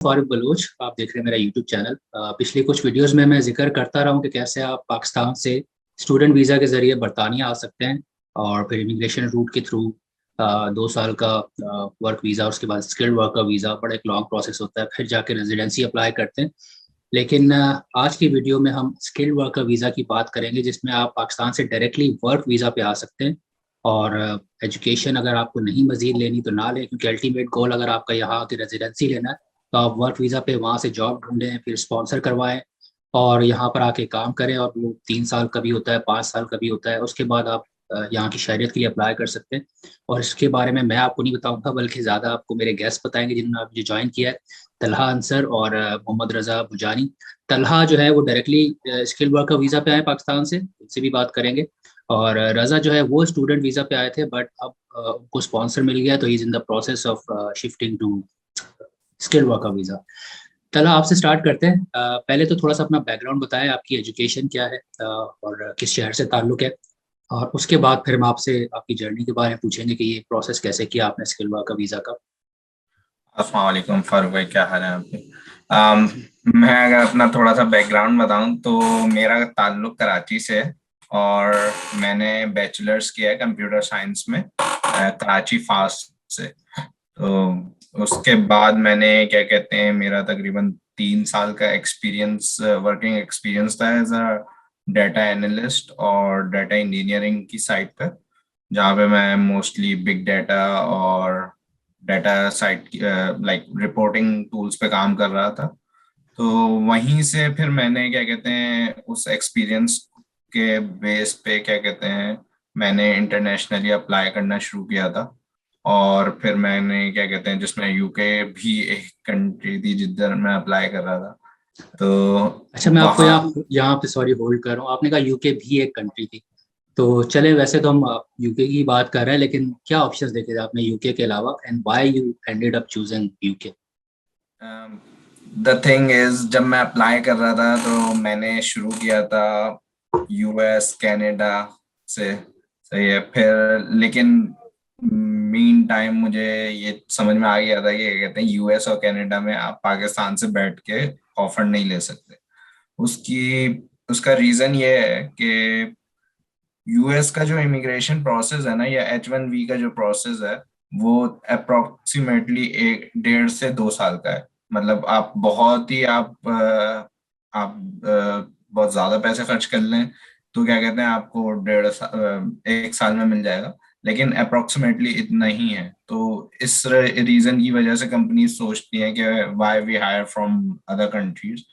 फारूक बलूच। आप देख रहे हैं मेरा यूट्यूब चैनल। पिछली कुछ वीडियोस में मैं जिक्र करता रहा हूँ कि कैसे आप पाकिस्तान से स्टूडेंट वीज़ा के ज़रिए बरतानिया आ सकते हैं और फिर इमिग्रेशन रूट के थ्रू 2 साल का वर्क वीज़ा, उसके बाद स्किल्ड वर्कर वीज़ा, बड़ा एक लॉन्ग प्रोसेस होता है, फिर जाके रेजिडेंसी अप्लाई करते हैं। लेकिन आज की वीडियो में हम स्किल्ड वर्कर वीज़ा की बात करेंगे, जिसमें आप पाकिस्तान से डायरेक्टली वर्क वीज़ा पे आ सकते हैं। और एजुकेशन अगर आपको नहीं मजीद लेनी तो ना लें, क्योंकि अल्टीमेट गोल अगर आपका यहाँ की रेजिडेंसी लेना है तो आप वर्क वीज़ा पे वहाँ से जॉब ढूंढें, फिर स्पॉन्सर करवाएं और यहाँ पर आके काम करें। और वो 3 साल का भी होता है, 5 साल का भी होता है। उसके बाद आप यहाँ की शहरियत के लिए अप्लाई कर सकते हैं। और इसके बारे में मैं आपको नहीं बताऊंगा, बल्कि ज़्यादा आपको मेरे गेस्ट बताएंगे जिन्होंने मुझे ज्वाइन किया है, तलहा अंसर और मोहम्मद रजा बुजानी। तलहा जो है वो डायरेक्टली स्किल्ड वर्कर वीज़ा पे आए पाकिस्तान से, उनसे भी बात करेंगे। और रजा जो है वो स्टूडेंट वीज़ा पे आए थे, बट अब उनको स्पॉन्सर मिल गया, तो he is in the process of shifting to skilled worker visa. चलो आपसे स्टार्ट करते हैं। पहले तो थोड़ा सा अपना बैकग्राउंड बताएं, आपकी एजुकेशन क्या है और किस शहर से ताल्लुक़ है। और उसके बाद फिर हम आपसे आपकी जर्नी के बारे में पूछेंगे कि ये प्रोसेस कैसे किया आपने स्किल्ड वर्कर वीज़ा का। अस्सलाम वालेकुम फारूक भाई, क्या हाल है आपके? अम, मैं अगर अपना थोड़ा सा बैकग्राउंड बताऊं तो मेरा ताल्लुक कराची से है और मैंने बैचलर्स किया है कंप्यूटर साइंस में कराची फास्ट से। तो उसके बाद मैंने क्या कहते हैं, मेरा तकरीबन 3 साल का एक्सपीरियंस, वर्किंग एक्सपीरियंस था एज अ डाटा एनालिस्ट और डाटा इंजीनियरिंग की साइड पर, जहाँ पे मैं मोस्टली बिग डाटा और data site like reporting tools पे काम कर रहा था। तो वहीं से फिर मैंने क्या कहते हैं, उस एक्सपीरियंस के बेस पे क्या कहते हैं, मैंने इंटरनेशनली अप्लाई करना शुरू किया था। और फिर मैंने क्या कहते हैं, जिसमें यूके भी एक कंट्री थी जिधर मैं अप्लाई कर रहा था। तो अच्छा, मैं आपको वहाँ यहाँ पे सॉरी होल्ड कर रहा हूँ। आपने कहा यूके भी एक कंट्री थी, तो चले वैसे तो हम यूके की बात कर रहे हैं, लेकिन क्या ऑप्शंस देखे थे आपने यूके के अलावा, and why you ended up choosing UK? The thing is, जब मैं अप्लाई कर रहा था तो मैंने शुरू किया था यूएस कनाडा से। सही है। फिर लेकिन मीन टाइम मुझे ये समझ में आ गया था कि क्या कहते हैं, यूएस और कनाडा में आप पाकिस्तान से बैठ के ऑफर नहीं ले सकते। उसकी उसका रीजन ये है कि यूएस का जो इमिग्रेशन प्रोसेस है ना, या H1B का जो प्रोसेस है, वो अप्रोक्सीमेटली 1.5 से 2 साल का है। मतलब आप बहुत ज्यादा पैसे खर्च कर लें तो क्या कहते हैं, आपको 1 साल में मिल जाएगा। लेकिन अप्रोक्सीमेटली इतना ही है। तो इस रीजन की वजह से कंपनी सोचती है कि why we hire from other countries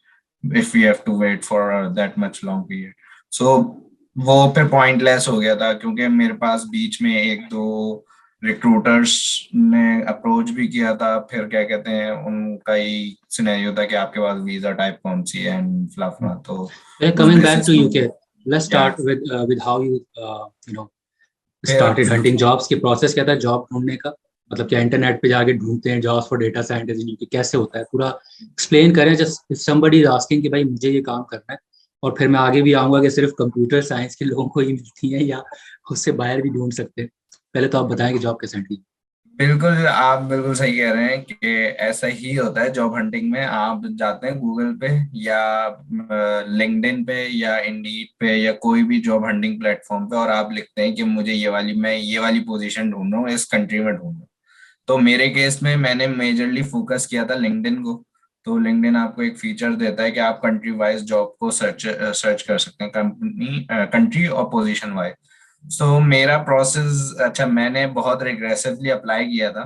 if we have to wait for that much long period. So वो फिर पॉइंटलेस हो गया था, क्योंकि मेरे पास बीच में एक दो रिक्रूटर्स ने अप्रोच भी किया था। फिर क्या कहते हैं, उनका ही सिनेरियो था कि आपके पास वीजा टाइप कौन सी है एंड फ्लाफला। तो उस कमिंग बैक बेसिस टू पे यूके, लेट्स या start with how you you know फिर स्टार्टेड हंटिंग जॉब्स। की प्रोसेस क्या था जॉब ढूंढने का? मतलब क्या इंटरनेट पे जाके ढूंढते हैं jobs for data scientist in UK? कैसे होता है पूरा एक्सप्लेन करें, just if somebody is asking कि भाई मुझे ये काम करना है। और फिर मैं आगे भी आऊंगा कि सिर्फ कंप्यूटर साइंस के लोगों को ही मिलती है या उससे बाहर भी ढूंढ सकते हैं। पहले तो आप बताएं कि जॉब कैसे हंटिंग। बिल्कुल, आप बिल्कुल सही कह रहे हैं कि ऐसा ही होता है जॉब हंटिंग में। आप जाते हैं गूगल पे या लिंक्डइन पे या इंडीड पे या कोई भी जॉब हंटिंग प्लेटफॉर्म पे, और आप लिखते हैं कि मैं ये वाली पोजीशन ढूंढ रहा हूँ, इस कंट्री में ढूंढ रहा हूँ। तो मेरे केस में मैंने मेजरली फोकस किया था लिंक्डइन को। तो लिंक्डइन आपको एक फीचर देता है कि आप कंट्री वाइज जॉब को सर्च सर्च कर सकते हैं, कंट्री और पोजीशन वाइज। सो मेरा प्रोसेस, अच्छा, मैंने बहुत रिग्रेसिवली अप्लाई किया था,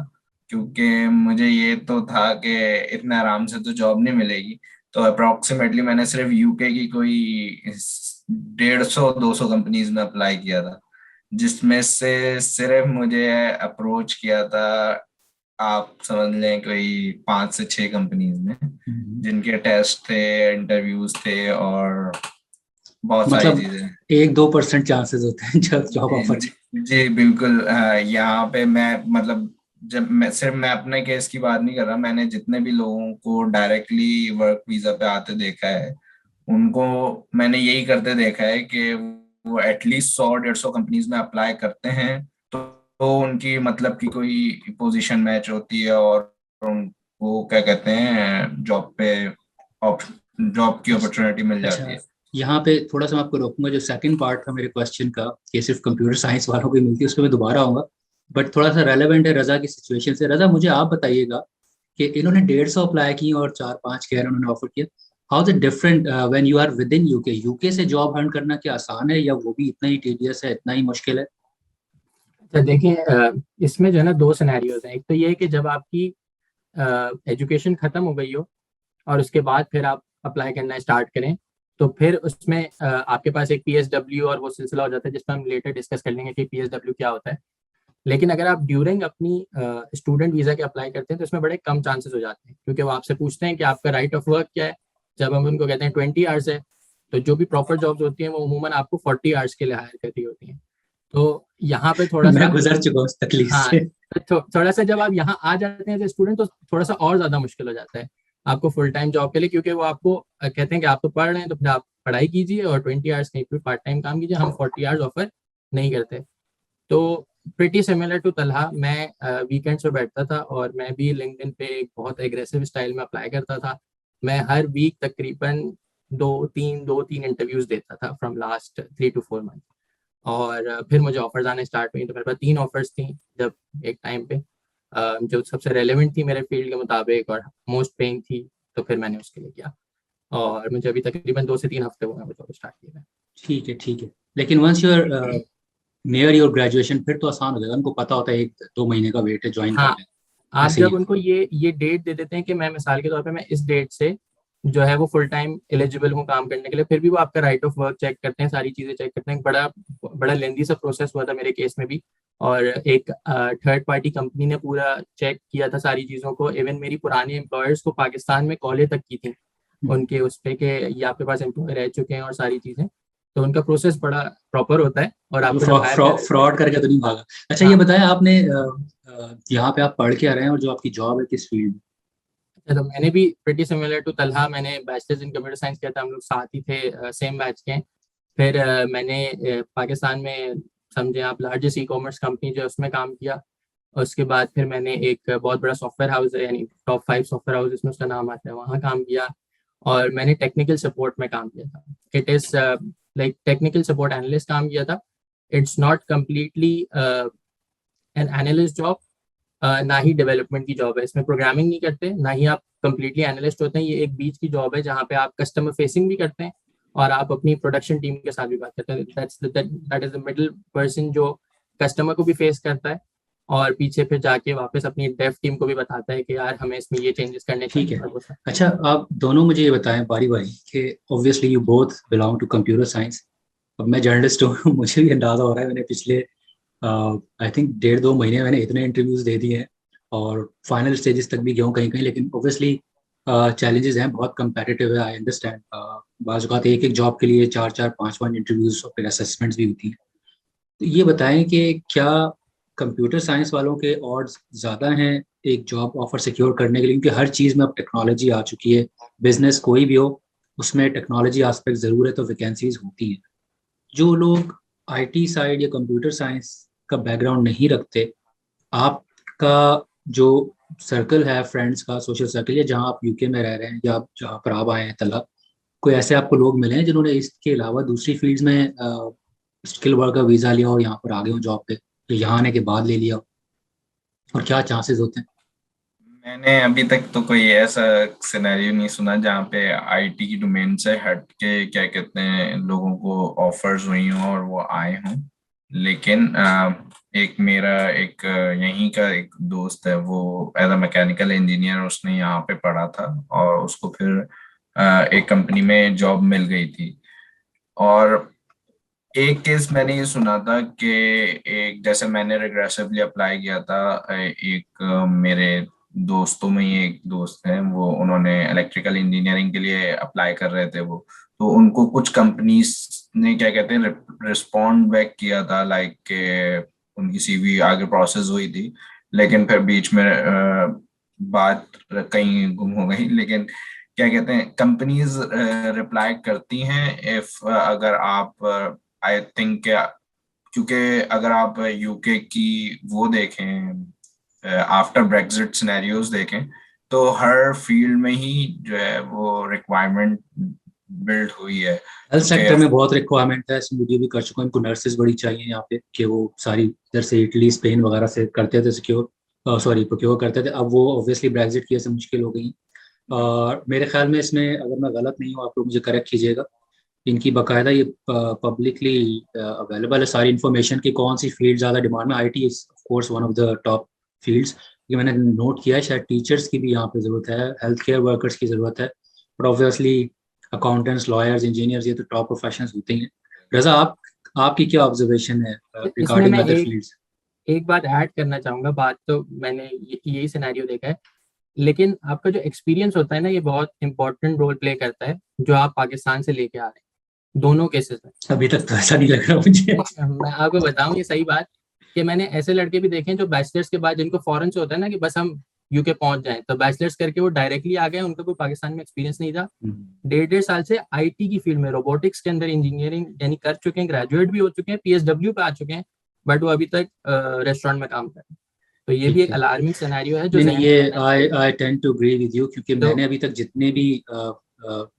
क्योंकि मुझे ये तो था कि इतने आराम से तो जॉब नहीं मिलेगी। तो अप्रोक्सीमेटली मैंने सिर्फ यूके की कोई 150-200 कंपनीज में अप्लाई किया था, जिसमें से सिर्फ मुझे अप्रोच किया था, आप समझ लें, कोई 5 से 6 कंपनीज ने, जिनके टेस्ट थे, इंटरव्यूज थे और बहुत सारी मतलब चीजें। 1-2% चांसेस होते हैं जब जॉब जी, ऑफर जी, के। जी, बिल्कुल। यहाँ पे मैं, मतलब, जब मैं अपने केस की बात नहीं कर रहा, मैंने जितने भी लोगों को डायरेक्टली वर्क वीजा पे आते देखा है, उनको मैंने यही करते देखा है कि वो एटलीस्ट 100-150 कंपनीज में अप्लाई करते हैं। तो उनकी मतलब की कोई पोजीशन मैच होती है और वो क्या कहते हैं जॉब की अपॉर्चुनिटी मिल अच्छा, जाती है। यहाँ पे थोड़ा सा मैं आपको रोकूंगा। जो सेकंड पार्ट था मेरे क्वेश्चन का कि सिर्फ कंप्यूटर साइंस वालों को ही मिलती है, उस पर मैं दोबारा आऊंगा, बट थोड़ा सा रेलेवेंट है रजा की सिचुएशन से। रजा, मुझे आप बताइएगा कि इन्होंने 150 अप्लाई की और 4-5 कह रहे उन्होंने ऑफर किया। How is different when you are within UK? UK से जॉब हंट करना क्या आसान है, या वो भी इतना ही टीडियस है, इतना ही मुश्किल है? तो देखिए, इसमें जो है ना दो सिनेरियोज हैं। एक तो ये है कि जब आपकी एजुकेशन खत्म हो गई हो और उसके बाद फिर आप अप्लाई करना स्टार्ट करें, तो फिर उसमें आपके पास एक पीएसडब्ल्यू और वो सिलसिला हो जाता है, जिसमें हम लेटर डिस्कस कर लेंगे कि पीएसडब्ल्यू क्या होता है। लेकिन अगर आप ड्यूरिंग अपनी स्टूडेंट वीज़ा के अप्लाई करते हैं तो इसमें बड़े कम चांसेस हो जाते हैं, क्योंकि वो आपसे पूछते हैं कि आपका राइट ऑफ वर्क क्या है। जब हम उनको कहते हैं 20 आवर्स है, तो जो भी प्रॉपर जॉब्स होती हैं वो अमूमन आपको 40 आवर्स के लिए हायर करती होती हैं। तो यहाँ पे थोड़ा मैं सा, गुजर चुका हूँ उस तकलीफ हाँ, से। तो थोड़ा सा जब आप यहाँ आ जाते हैं एज स्टूडेंट तो थोड़ा सा और ज़्यादा मुश्किल हो जाता है आपको फुल टाइम जॉब के लिए, क्योंकि वो आपको कहते हैं कि आप तो पढ़ रहे हैं तो फिर आप पढ़ाई कीजिए और 20 आवर्स कहीं पर पार्ट टाइम काम कीजिए, हम 40 आवर्स ऑफर नहीं करते। तो प्रिटी सिमिलर टू तलहा, मैं वीकेंड्स पे बैठता था और मैं भी लिंक्डइन पे एक बहुत एग्रेसिव स्टाइल में अप्लाई करता था। मैं हर वीक तकरीबन दो तीन इंटरव्यूज देता था फ्रॉम लास्ट 3 to 4 मंथ। और फिर मुझे ऑफर्स आने स्टार्ट हुई, तो मेरे पास 3 ऑफर्स थी जब एक टाइम पे, जो सबसे रेलेवेंट थी मेरे फील्ड के मुताबिक और मोस्ट पेइंग थी। तो फिर मैंने उसके लिए किया और मुझे अभी तकरीबन 2 से 3 हफ्ते हुए हैं वो जॉब स्टार्ट किया है। ठीक है, ठीक है। लेकिन once you are near your graduation, फिर तो आसान हो जाएगा। उनको पता होता है 1-2 महीने का वेट है, ज्वाइन कर हाँ, लें। आप ऐसे ही जब है। उनको ये डेट दे देते हैं कि मैं मिसाल के तौर पे मैं इस डेट से जो है वो फुल टाइम एलिजिबल हूँ काम करने के लिए, फिर भी वो आपका राइट ऑफ वर्क चेक करते हैं, सारी चीज़ें चेक करते हैं। बड़ा बड़ा लेंदी सा प्रोसेस हुआ था मेरे केस में भी। और एक थर्ड पार्टी कंपनी ने पूरा चेक किया था सारी चीज़ों को। इवन मेरी पुरानी एम्प्लॉयर्स को पाकिस्तान में कॉलें तक की थी उनके उस पे कि ये आपके पास एम्प्लॉय रह चुके हैं और सारी चीज़ें। तो उनका प्रोसेस बड़ा प्रॉपर होता है और तो आपको जब हायर कर। फ्रॉड करके तो नहीं भागा? अच्छा, ये हाँ, बताएं आपने यहाँ पे आप पढ़ के आ रहे हैं, और जो आपकी जॉब है किस फील्ड में? तो मैंने भी प्रिटी सिमिलर टू तलहा, मैंने बैचलर्स इन कंप्यूटर साइंस किया था, हम लोग साथ ही थे, सेम बैच के हैं। फिर मैंने पाकिस्तान में समझे आप लार्जेस्ट ई कॉमर्स कंपनी जो है उसमें काम किया। उसके बाद फिर मैंने एक बहुत बड़ा सॉफ्टवेयर हाउस है, यानी टॉप 5 सॉफ्टवेयर हाउस इसमें उसका नाम आता है, वहाँ काम किया। और मैंने टेक्निकल सपोर्ट में काम किया था। It is like technical support analyst काम किया था। It's not completely an analyst job, ना ही डेवलपमेंट की जॉब है। इसमें प्रोग्रामिंग नहीं करते, ना ही आप कंप्लीटली एनालिस्ट होते हैं। ये एक बीच की जॉब है जहाँ पे आप कस्टमर फेसिंग भी करते हैं और आप अपनी प्रोडक्शन टीम के साथ भी बात करते हैं। That is the middle person जो कस्टमर को भी फेस करता है और पीछे फिर जाके वापस अपनी डेव टीम को भी बताता है कि यार हमें इसमें ये चेंजेस करने ठीक चाहिए है। और वो सब। अच्छा, आप दोनों मुझे ये बताएं बारी बारी कि obviously you both belong to computer science. अब मैं जर्नलिस्ट हूँ मुझे भी अंदाजा हो रहा है। मैंने पिछले आई थिंक 1.5-2 महीने मैंने इतने इंटरव्यूज दे दिए हैं, और फाइनल स्टेजेस तक भी गया हूँ कहीं कहीं। लेकिन ऑब्वियसली चैलेंजेस हैं, बहुत कंपेटिटिव है, आई अंडरस्टैंड। बाज़ औक़ात एक एक जॉब के लिए 4-4, 5-5 इंटरव्यूज और फिर असेसमेंट्स भी होती हैं। तो ये बताएं कि क्या कंप्यूटर साइंस वालों के ऑड्स ज़्यादा हैं एक जॉब ऑफर सिक्योर करने के लिए? क्योंकि हर चीज़ में अब टेक्नोलॉजी आ चुकी है। बिजनेस कोई भी हो, उसमें टेक्नोलॉजी एस्पेक्ट ज़रूर है, तो वैकेंसीज होती हैं। जो लोग आईटी साइड या कंप्यूटर साइंस का बैकग्राउंड नहीं रखते, आपका जो सर्कल है फ्रेंड्स का, सोशल सर्कल, या जहाँ आप यूके में रह रहे हैं या जहाँ पर आप आए हैं तलब, कोई ऐसे आपको लोग मिले हैं जिन्होंने इसके अलावा दूसरी फील्ड्स में स्किल वर्कर वीज़ा लिया और यहाँ पर आ गए हो जॉब पे, तो यहाँ आने के बाद ले लिया हो? और क्या चांसेस होते हैं? मैंने अभी तक तो कोई ऐसा सिनेरियो नहीं सुना जहाँ पे आईटी की डोमेन से हट के क्या कहते हैं लोगों को ऑफर्स हुई हों और वो आए हों। लेकिन एक मेरा एक यहीं का एक दोस्त है, वो एज अ मैकेनिकल इंजीनियर उसने यहाँ पे पढ़ा था और उसको फिर एक कंपनी में जॉब मिल गई थी। और एक केस मैंने ये सुना था कि एक जैसे मैंने रिग्रेसिवली अप्लाई किया था, एक मेरे दोस्तों में ही एक दोस्त है, वो उन्होंने इलेक्ट्रिकल इंजीनियरिंग के लिए अप्लाई कर रहे थे वो। तो उनको कुछ कंपनीज ने क्या कहते हैं रिस्पॉन्ड बैक किया था, लाइक के उनकी सीवी आगे प्रोसेस हुई थी, लेकिन फिर बीच में बात कहीं गुम हो गई। लेकिन क्या कहते हैं कंपनीज रिप्लाई करती हैं इफ अगर आप आई थिंक, क्योंकि अगर आप यूके की वो देखें आफ्टर ब्रेक्सिट सिनेरियोज देखें तो हर फील्ड में ही जो है वो रिक्वायरमेंट बिल्ड हुई है। हेल्थ सेक्टर में बहुत रिक्वायरमेंट है, इसमें वीडियो भी कर चुका हूँ। इनको नर्सेज बड़ी चाहिए यहाँ पे, कि वो सारी इधर से इटली स्पेन वगैरह से करते थे सिक्योर, सॉरी प्रोक्योर करते थे। अब वो ऑब्वियसली ब्रेग्जिट की वजह से मुश्किल हो गई। और मेरे ख्याल में इसमें, अगर मैं गलत नहीं हूँ, आप लोग मुझे करेक्ट कीजिएगा, इनकी बाकायदा ये पब्लिकली अवेलेबल है सारी इन्फॉर्मेशन की कौन सी फील्ड ज़्यादा डिमांड में। IT is of course one of the top fields. ये मैंने नोट किया है, शायद टीचर्स की भी यहाँ पे ज़रूरत है, हेल्थ केयर वर्कर्स की ज़रूरत है, but obviously accountants, lawyers, engineers, ये तो टॉप प्रोफेशंस होते हैं। रजा, आपकी क्या ऑब्जर्वेशन है इसमें रिगार्डिंग मैं अदर फील्ड्स? एक बात ऐड करना चाहूंगा। बात तो मैंने यही सिनेरियो देखा है, लेकिन आपका जो एक्सपीरियंस होता है ना, ये बहुत इंपॉर्टेंट रोल प्ले करता है, जो आप पाकिस्तान से लेके आ रहे हैं दोनों केसेस में। अभी तक तो ऐसा नहीं लग रहा मुझे। मैं आपको बताऊं ये सही बात, कि मैंने ऐसे लड़के भी देखे हैं जो बैचलर्स के बाद, जिनको फॉरेन से होता है ना कि बस हम यूके पहुंच जाएं, तो बैचलर्स करके वो डायरेक्टली आ गए, उनका कोई पाकिस्तान में एक्सपीरियंस नहीं था। 1.5 साल से आईटी की फील्ड में, रोबोटिक्स के अंदर इंजीनियरिंग यानी कर चुके हैं, ग्रेजुएट भी हो चुके हैं, पीएसडब्ल्यू पे आ चुके हैं, बट वो अभी तक रेस्टोरेंट में काम कर रहे हैं। तो ये भी एक अलार्मिंग सिनेरियो है जो नहीं नहीं, ज़हन में ये रखना चाहिए। I tend to agree with you, क्योंकि तो मैंने अभी तक जितने भी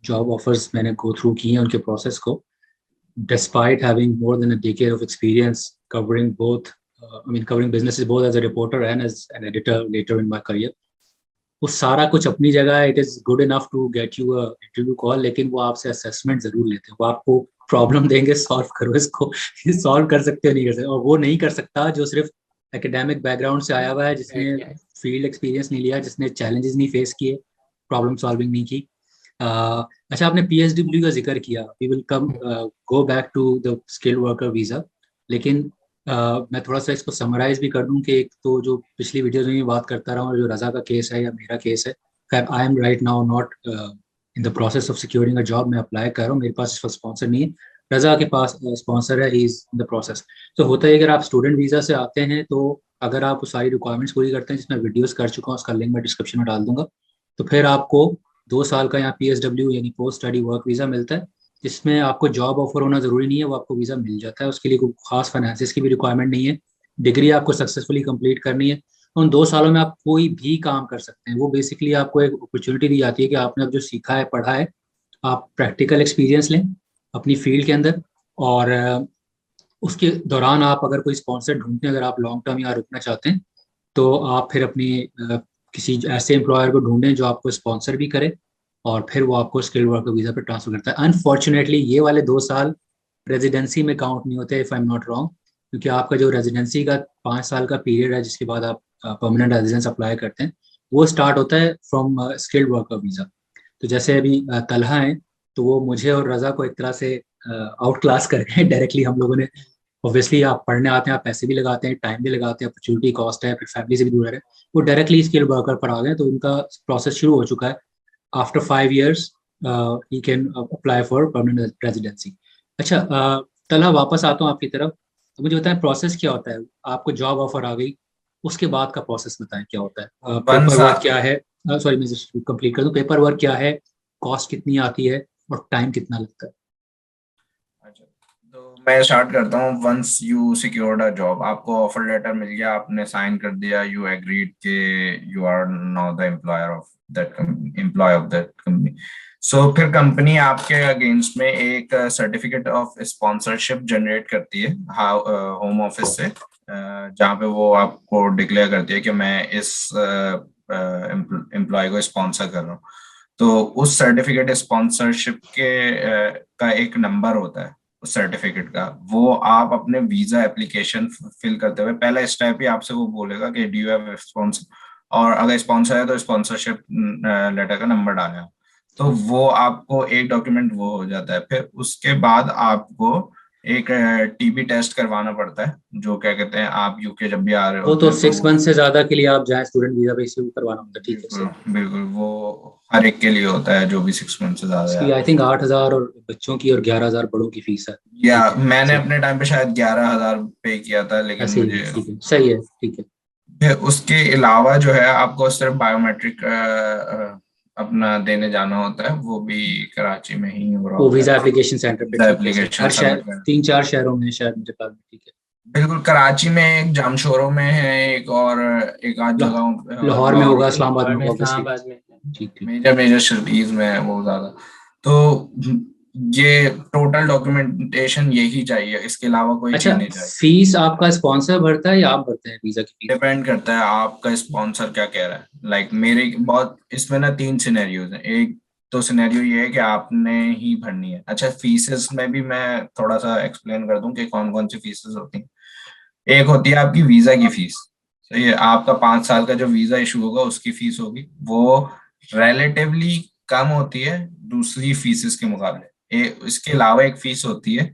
जॉब ऑफर्स मैंने गो थ्रू किए हैं उनके प्रोसेस को, despite having more than a decade of experience covering both, covering businesses both as a reporter and as an editor later in my career, वो सारा कुछ अपनी जगह है, it is good enough to get you a interview call, लेकिन वो आपसे assessment जरूर लेते हैं। वो आपको प्रॉब्लम देंगे, सॉल्व करो इसको, सॉल्व कर सकते हो नहीं कर सकते। और वो नहीं कर सकता जो सिर्फ एकेडमिक बैकग्राउंड से आया हुआ है, जिसने फील्ड एक्सपीरियंस नहीं लिया, जिसने चैलेंजेस नहीं फेस किए, प्रॉब्लम सॉल्विंग नहीं की। अच्छा, आपने पीएसडब्ल्यू का जिक्र किया, we will come go back to the skilled worker visa, लेकिन मैं थोड़ा सा इसको समराइज भी कर दूं कि एक तो जो पिछली वीडियोस में भी बात करता रहा हूँ, जो रजा का केस है या मेरा केस है, खैर I am right now not in the process of securing a job. मैं अप्लाई कर रहा हूँ, मेरे पास इसका स्पॉन्सर नहीं है, रजा के पास स्पॉन्सर है, he is in the process. तो होता है, अगर आप स्टूडेंट वीज़ा से आते हैं, तो अगर आप सारी रिक्वायरमेंट्स पूरी करते हैं, जिसमें वीडियोस कर चुका हूँ, उसका लिंक मैं डिस्क्रिप्शन में डाल दूंगा, तो फिर आपको 2 साल का यहाँ पीएसडब्ल्यू यानी पोस्ट स्टडी वर्क वीज़ा मिलता है, जिसमें आपको जॉब ऑफर होना जरूरी नहीं है, वो आपको वीज़ा मिल जाता है। उसके लिए कोई खास फाइनेंसिस की भी रिक्वायरमेंट नहीं है, डिग्री आपको सक्सेसफुली कंप्लीट करनी है, उन 2 सालों में आप कोई भी काम कर सकते हैं। वो बेसिकली आपको एक अपॉर्चुनिटी दी जाती है कि आपने अब जो सीखा है, पढ़ा है, आप प्रैक्टिकल एक्सपीरियंस लें अपनी फील्ड के अंदर, और उसके दौरान आप अगर कोई स्पॉन्सर ढूंढते हैं, अगर आप लॉन्ग टर्म यहाँ रुकना चाहते हैं, तो आप फिर अपनी किसी ऐसे एम्प्लॉयर को ढूंढें जो आपको स्पॉन्सर भी करे, और फिर वो आपको स्किल्ड वर्कर वीज़ा पे ट्रांसफर करता है। अनफॉर्चुनेटली ये वाले 2 साल रेजिडेंसी में काउंट नहीं होते, if I am not wrong, क्योंकि आपका जो रेजिडेंसी का 5 साल का पीरियड है, जिसके बाद आप परमानेंट रेजिडेंस अप्लाई करते हैं, वो स्टार्ट होता है फ्रॉम स्किल्ड वर्कर वीज़ा। तो जैसे अभी तलहा है, तो वो मुझे और रजा को एक तरह से आउट क्लास कर गए डायरेक्टली। हम लोगों ने, ऑब्वियसली आप पढ़ने आते हैं, आप पैसे भी लगाते हैं, टाइम भी लगाते हैं, अपॉर्चुनिटी कॉस्ट है, फिर फैमिली से भी दूर है, वो डायरेक्टली स्किल्ड वर्कर पर आ गए, तो उनका प्रोसेस शुरू हो चुका है। After 5 years he can apply for permanent residency. अच्छा, तलहा वापस आता हूँ आपकी तरफ, तो मुझे बताएं प्रोसेस क्या होता है। आपको जॉब ऑफर आ गई, उसके बाद का प्रोसेस बताएं क्या होता है, वन पेपर वर्क साल क्या है, सॉरी मैं कंप्लीट कर दूं, पेपर वर्क क्या है, कॉस्ट कितनी आती है, और टाइम कितना लगता है? अच्छा, तो मैं स्टार्ट करता हूँ। Once you secured a job, आपको ऑफर लेटर मिल गया, आपने साइन कर दिया, यू एग्रीड के you are now the employer of that employ of that company. So फिर कंपनी आपके अगेंस्ट में एक सर्टिफिकेट ऑफ स्पॉन्सरशिप जनरेट करती है होम ऑफिस से, जहाँ पे वो आपको डिक्लेयर करती है कि मैं इस एम्प्लॉय को स्पॉन्सर कर रहा हूँ। तो उस सर्टिफिकेट स्पॉन्सरशिप के का एक नंबर होता है उस सर्टिफिकेट का, वो आप अपने वीजा एप्लीकेशन फिल करते हुए, पहला स्टेप ही आपसे वो बोलेगा कि डू यू हैव स्पॉन्सर, और अगर स्पॉन्सर है तो स्पॉन्सरशिप लेटर का नंबर डालें। तो वो आपको एक डॉक्यूमेंट वो हो जाता है। फिर उसके बाद आपको एक टीबी टेस्ट करवाना पड़ता है, जो क्या कहते हैं, आप यूके जब भी आ रहे वो होते तो हैं तो 6 मंथ से ज्यादा के लिए आप जाएं स्टूडेंट वीजा पे, इसे करवाना होता है, ठीक है बिल्कुल सही। बिल्कुल, वो हर एक के लिए होता है जो भी 6 मंथ से ज्यादा इसकी है। आई थिंक 8,000 और बच्चों की, और 11,000 बड़ों की फीस है। या ठीक है, मैंने सही, अपने टाइम पे शायद 11,000 पे किया था, लेकिन ऐसे ही मुझे ठीक है, सही है, ठीक है। फिर उसके अलावा जो है आपको सिर्फ बायोमेट्रिक अपना देने जाना होता है, वो भी कराची में ही हो रहा वो होता वीजा है। एप्लीकेशन सेंटर पे, वीजा ठीक है सही, एप्लीकेशन हर शहर सबमिट कर। 3-4 शहरों में शायद मुझे ख्याल में, ठीक है। बिल्कुल, कराची में एक, जामशोरों में है एक, और एक आध जगहों पे, और लाहौर में लाहौर होगा, में। इस्लामाबाद में और में होगा ऑब्वियसली। इस्लामाबाद में। ठीक ठीक। मेजर मेजर सिटीज में है वो ज्यादा। तो ये टोटल डॉक्यूमेंटेशन यही चाहिए, इसके अलावा कोई अच्छा, चीज नहीं चाहिए। फीस आपका स्पॉन्सर भरता है या आप भरते हैं वीजा की फीस? डिपेंड करता है आपका स्पॉन्सर क्या कह रहा है। लाइक मेरे बहुत इसमें ना तीन सिनेरियोज हैं। एक तो सिनेरियो ये है कि आपने ही भरनी है। अच्छा, फीसेस में भी मैं थोड़ा सा एक्सप्लेन कर दूं कि कौन कौन सी फीसेस होती हैं। एक होती है आपकी वीजा की फीस। तो ये आपका 5 साल का जो वीजा इशू होगा उसकी फीस होगी, वो रिलेटिवली कम होती है दूसरी फीसेस के मुकाबले। इसके अलावा एक फीस होती है,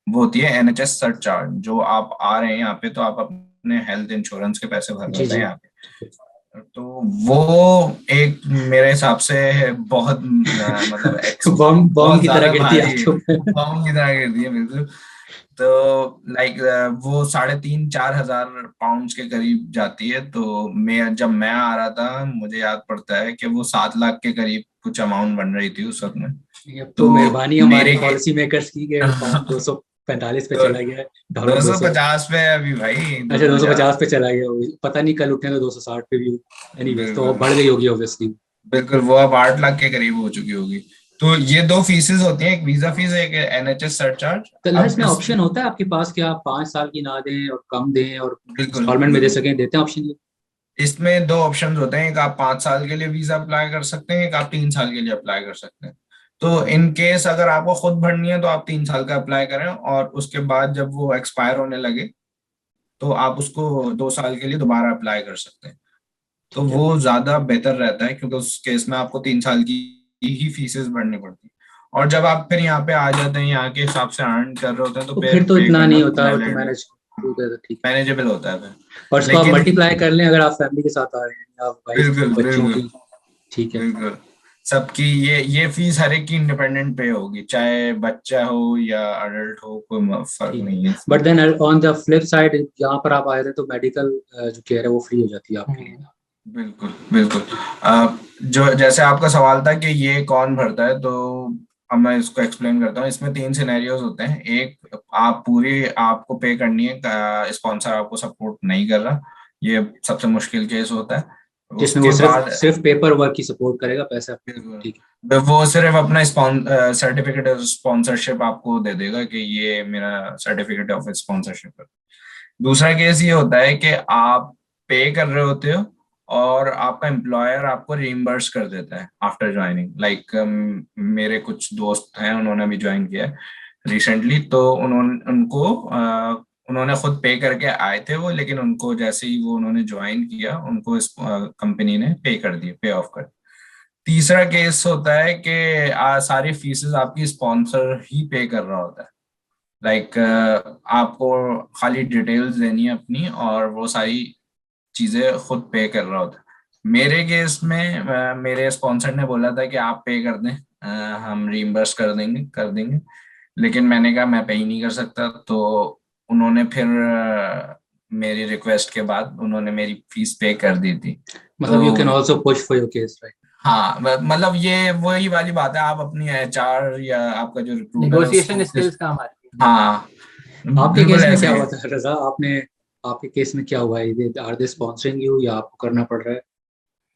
वो होती है एनएचएस सरचार्ज। जो आप आ रहे हैं यहाँ पे तो आप अपने हेल्थ इंश्योरेंस के पैसे भर जी रहे हैं जी। यहाँ पे। तो वो एक मेरे हिसाब से बहुत मतलब एक्स्ट्रा, बम बम बहुत की तरह ज्यादा गिरती है भारी है। आपके ऊपर। बम की तरह गिर दी है, बिल्कुल। तो लाइक वो 3,500-4,000 पाउंड्स के करीब जाती है। तो जब मैं आ रहा था मुझे याद पड़ता है कि वो 7 लाख के करीब कुछ अमाउंट बन रही थी उस वक्त में। अब तो तो मेहरबानी हमारी मेरे के पॉलिसी मेकर्स की कि पाउंड 245 पे तो चला गया है, दो डॉलर सौ 200। पचास पे है अभी भाई, दो अच्छा, सौ 250 पचास पे चला गया वो, पता नहीं कल उठे तो 260 पे भी हो। एनीवेज, तो अब बिल्कुल बढ़ गई होगी ऑब्वियसली। बिल्कुल, वो अब 8 लाख के करीब हो चुकी होगी। तो ये दो फीसेस होती हैं, एक वीजा फीस, एक एनएचएस सरचार्ज। तो अब इसमें इस ऑप्शन होता है आपके पास कि आप 5 साल की ना दें और कम दें और बिल्कुल इंस्टॉलमेंट में दे बिल्कुल, सकें, देते हैं ऑप्शन ये? इसमें दो ऑप्शंस होते हैं। एक आप 5 साल के लिए वीजा अप्लाई कर सकते हैं, एक आप 3 साल के लिए अप्लाई कर सकते हैं। तो इन केस अगर आपको खुद भरनी है तो आप 3 साल का अप्लाई करें, और उसके बाद जब वो एक्सपायर होने लगे तो आप उसको 2 साल के लिए दोबारा अप्लाई कर सकते हैं। तो ठीक है। वो ज्यादा बेहतर रहता है, क्योंकि उस केस में आपको 3 साल की ही फीसेस भरनी पड़ती है। और जब आप फिर यहाँ पे आ जाते हैं, यहाँ के हिसाब से अर्न कर रहे होते हैं, तो तो फिर फिर तो पे इतना करना नहीं होता, वो तो रिलेटिव मैनेज होता है, तो ठीक है। मैनेजेबल होता है और फिर। इसको आप लेकिन मल्टीप्लाई कर लें अगर आप फैमिली के साथ आ रहे हैं या वाइफ की, बिल्कुल बच्चों बिल्कुल की। ठीक है। बिल्कुल, सबकी ये फीस हर एक की इंडिपेंडेंट पे होगी, चाहे बच्चा हो या अडल्ट हो, कोई फर्क ठीक है। नहीं है इसमें। But then on the flip side, यहाँ पर आप आए थे तो मेडिकल जो केयर है वो फ्री हो जाती है आपके लिए। हम्म। बिल्कुल बिल्कुल। ठीक। जो जैसे आपका सवाल था कि ये कौन भरता है, तो अब मैं इसको एक्सप्लेन करता हूँ। इसमें तीन सिनेरियोज होते हैं। एक, आप पूरी आपको पे करनी है, स्पॉन्सर आपको सपोर्ट नहीं कर रहा, ये सबसे मुश्किल केस होता है। जिसमें वो उसके सिर्फ बाद सिर्फ पेपर वर्क की सपोर्ट करेगा, पैसा आपको देगा। ठीक बिल्कुल, वो सिर्फ अपना सर्टिफिकेट ऑफ स्पॉन्सरशिप आपको दे देगा कि ये मेरा सर्टिफिकेट ऑफ स्पॉन्सरशिप है। दूसरा केस ये होता है कि आप पे कर रहे होते हो और आपका एम्प्लॉयर आपको रिइम्बर्स कर देता है आफ्टर ज्वाइनिंग। लाइक मेरे कुछ दोस्त हैं, उन्होंने भी ज्वाइन किया है रिसेंटली। तो उन्होंने खुद पे करके आए थे वो, लेकिन उनको जैसे ही वो उन्होंने ज्वाइन किया, उनको इस कंपनी ने पे कर दिए, पे ऑफ कर। तीसरा केस होता है कि सारी फीसेस आपकी स्पॉन्सर ही पे कर रहा होता है। लाइक आपको खाली डिटेल्स देनी है अपनी, और वो सारी चीजें खुद पे कर रहा होता है। मेरे केस में मेरे स्पॉन्सर ने बोला था कि आप पे कर दें, हम रीइंबर्स कर देंगे। लेकिन मैंने कहा मैं पे ही नहीं कर सकता। तो उन्होंने फिर मेरी रिक्वेस्ट के बाद उन्होंने मेरी फीस पे कर दी थी। मतलब यू कैन तो also push for your case, right? हाँ, मतलब ये वही वाली बात है, आप अपनी एचआर या आपका जो रिक्रूटर है उसको नेगोशिएशन स्किल्स काम आती है। हाँ, आपके बिल्कुल केस में ऐसे क्या ही हुआ है। था रजा? आपके केस में क्या हुआ है? आर दे स्पॉन्सरिंग यू या आपको करना पड़ रहा है?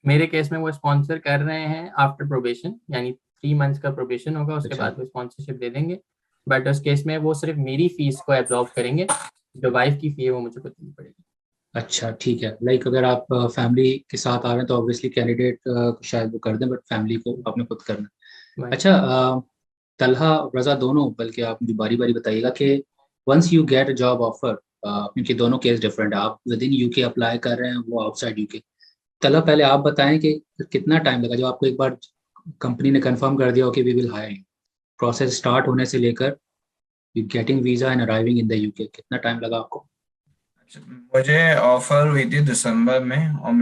मेरे केस में वो स्पॉन्सर कर रहे हैं आफ्टर प्रोबेशन, यानी 3 मंथ्स का प्रोबेशन होगा, उसके अच्छा। बाद वो स्पॉन्सरशिप दे देंगे। बट उस केस में वो सिर्फ मेरी फीस को एब्जॉर्ब करेंगे, जो वाइफ की फी है वो मुझे खुद देनी पड़ेगी। अच्छा ठीक है। लाइक अगर आप फैमिली के साथ आ रहे हैं तो ऑब्वियसली कैंडिडेट शायद वो कर दें, बट फैमिली को आपने खुद करना है। Right. अच्छा, तलहा रजा दोनों, बल्कि आप मुझे बारी बारी बताइएगा कि once you get a job offer, क्योंकि दोनों केस डिफरेंट है, आप विद इन यूके अप्लाई कर रहे हैं, वो आउटसाइड यूके। तलहा, पहले आप बताएं कि कितना टाइम लगा जब आपको एक बार कंपनी ने कंफर्म कर दिया हो कि we will hire you, process start होने से लेकर you getting visa and arriving in the UK, कितना टाइम लगा आपको? मुझे ऑफर हुई थी दिसंबर में, और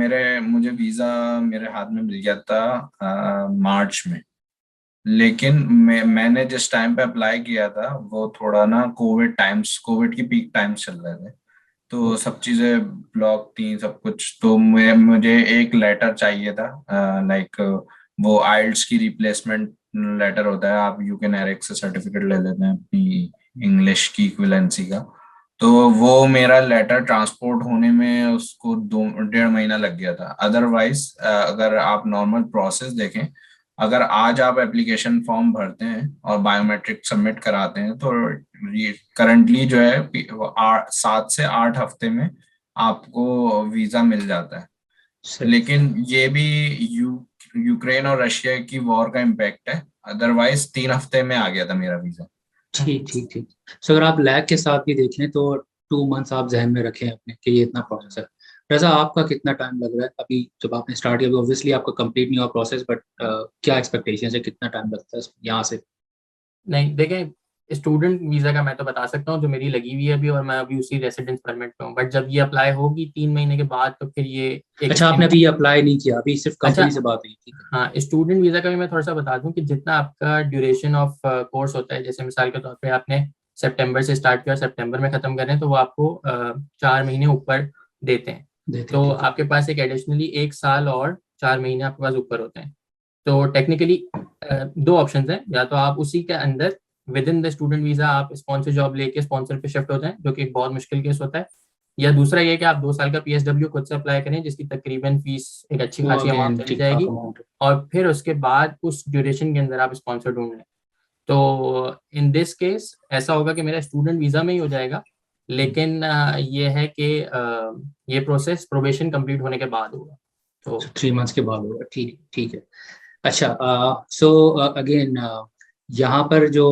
मुझे वीजा मेरे हाथ में मिल गया था मार्च में। लेकिन मैंने जिस टाइम पे अप्लाई किया था वो थोड़ा ना कोविड की पीक टाइम्स चल रहे थे। तो सब चीजें ब्लॉक थी, सब कुछ। तो मुझे एक लेटर चाहिए था, लाइक वो आइल्स की रिप्लेसमेंट लेटर होता है, आप यूके नैरेक से सर्टिफिकेट ले लेते हैं अपनी इंग्लिश की इक्विवेलेंसी का। तो वो मेरा लेटर ट्रांसपोर्ट होने में उसको 2.5 महीना लग गया था। अदरवाइज अगर आप नॉर्मल प्रोसेस देखें, अगर आज आप एप्लीकेशन फॉर्म भरते हैं और बायोमेट्रिक सबमिट कराते हैं तो करंटली जो है 7 से 8 हफ्ते में आपको वीजा मिल जाता है। सही। लेकिन ये भी यूक्रेन और रशिया की वॉर का इम्पैक्ट है, अदरवाइज 3 हफ्ते में आ गया था मेरा वीजा। ठीक ठीक ठीक। सो अगर आप लैग के साथ भी देख लें तो 2 मंथ्स आप जहन में रखें अपने कि ये इतना प्रोसेस है। रजा, आपका कितना टाइम लग रहा है अभी जब आपने स्टार्ट किया? ऑब्वियसली आपका कंप्लीट नहीं हुआ प्रोसेस, बट क्या एक्सपेक्टेशन है, कितना टाइम लगता है यहाँ से? नहीं देखें, स्टूडेंट वीजा का मैं तो बता सकता हूँ जो मेरी लगी हुई है अभी, और मैं अभी उसी रेसिडेंस परमिट पे हूँ। बट जब ये अप्लाई होगी 3 महीने के बाद तो फिर ये एक अच्छा, आपने अभी अप्लाई नहीं किया, अभी सिर्फ अच्छा, कंपनी से बात हुई? ठीक है। हाँ, स्टूडेंट वीजा का भी मैं थोड़ा सा बता दूं कि जितना आपका ड्यूरेशन ऑफ कोर्स होता है, जैसे मिसाल के तौर पे आपने सितंबर से स्टार्ट किया और सितंबर में खत्म कर रहे हैं, तो वो आपको 4 महीने ऊपर देते हैं। देते तो ठीक है। आपके पास एक एडिशनली 1 साल और 4 महीने आपके पास ऊपर होते हैं। तो टेक्निकली 2 ऑप्शंस हैं, या तो आप उसी के अंदर with in the student visa आप स्पॉन्सर जॉब लेके स्पॉन्सर पे शिफ्ट होते हैं, जो कि एक बहुत मुश्किल केस होता है। या दूसरा ये कि आप 2 साल का पीएसडब्ल्यू खुद से अप्लाई करें, जिसकी तकरीबन फीस एक अच्छी वो खासी अगेन अमाउंट चली ठीक ठाक जाएगी, अमाउंट है। और फिर उसके बाद उस ड्यूरेशन के अंदर आप स्पॉन्सर ढूंढ लें। तो इन दिस केस ऐसा होगा कि मेरा स्टूडेंट वीजा में ही हो जाएगा, लेकिन ये है कि ये प्रोसेस प्रोबेशन कंप्लीट होने के बाद होगा। तो 3 मंथ्स के बाद होगा। ठीक ठीक है। अच्छा, सो अगेन यहाँ पर जो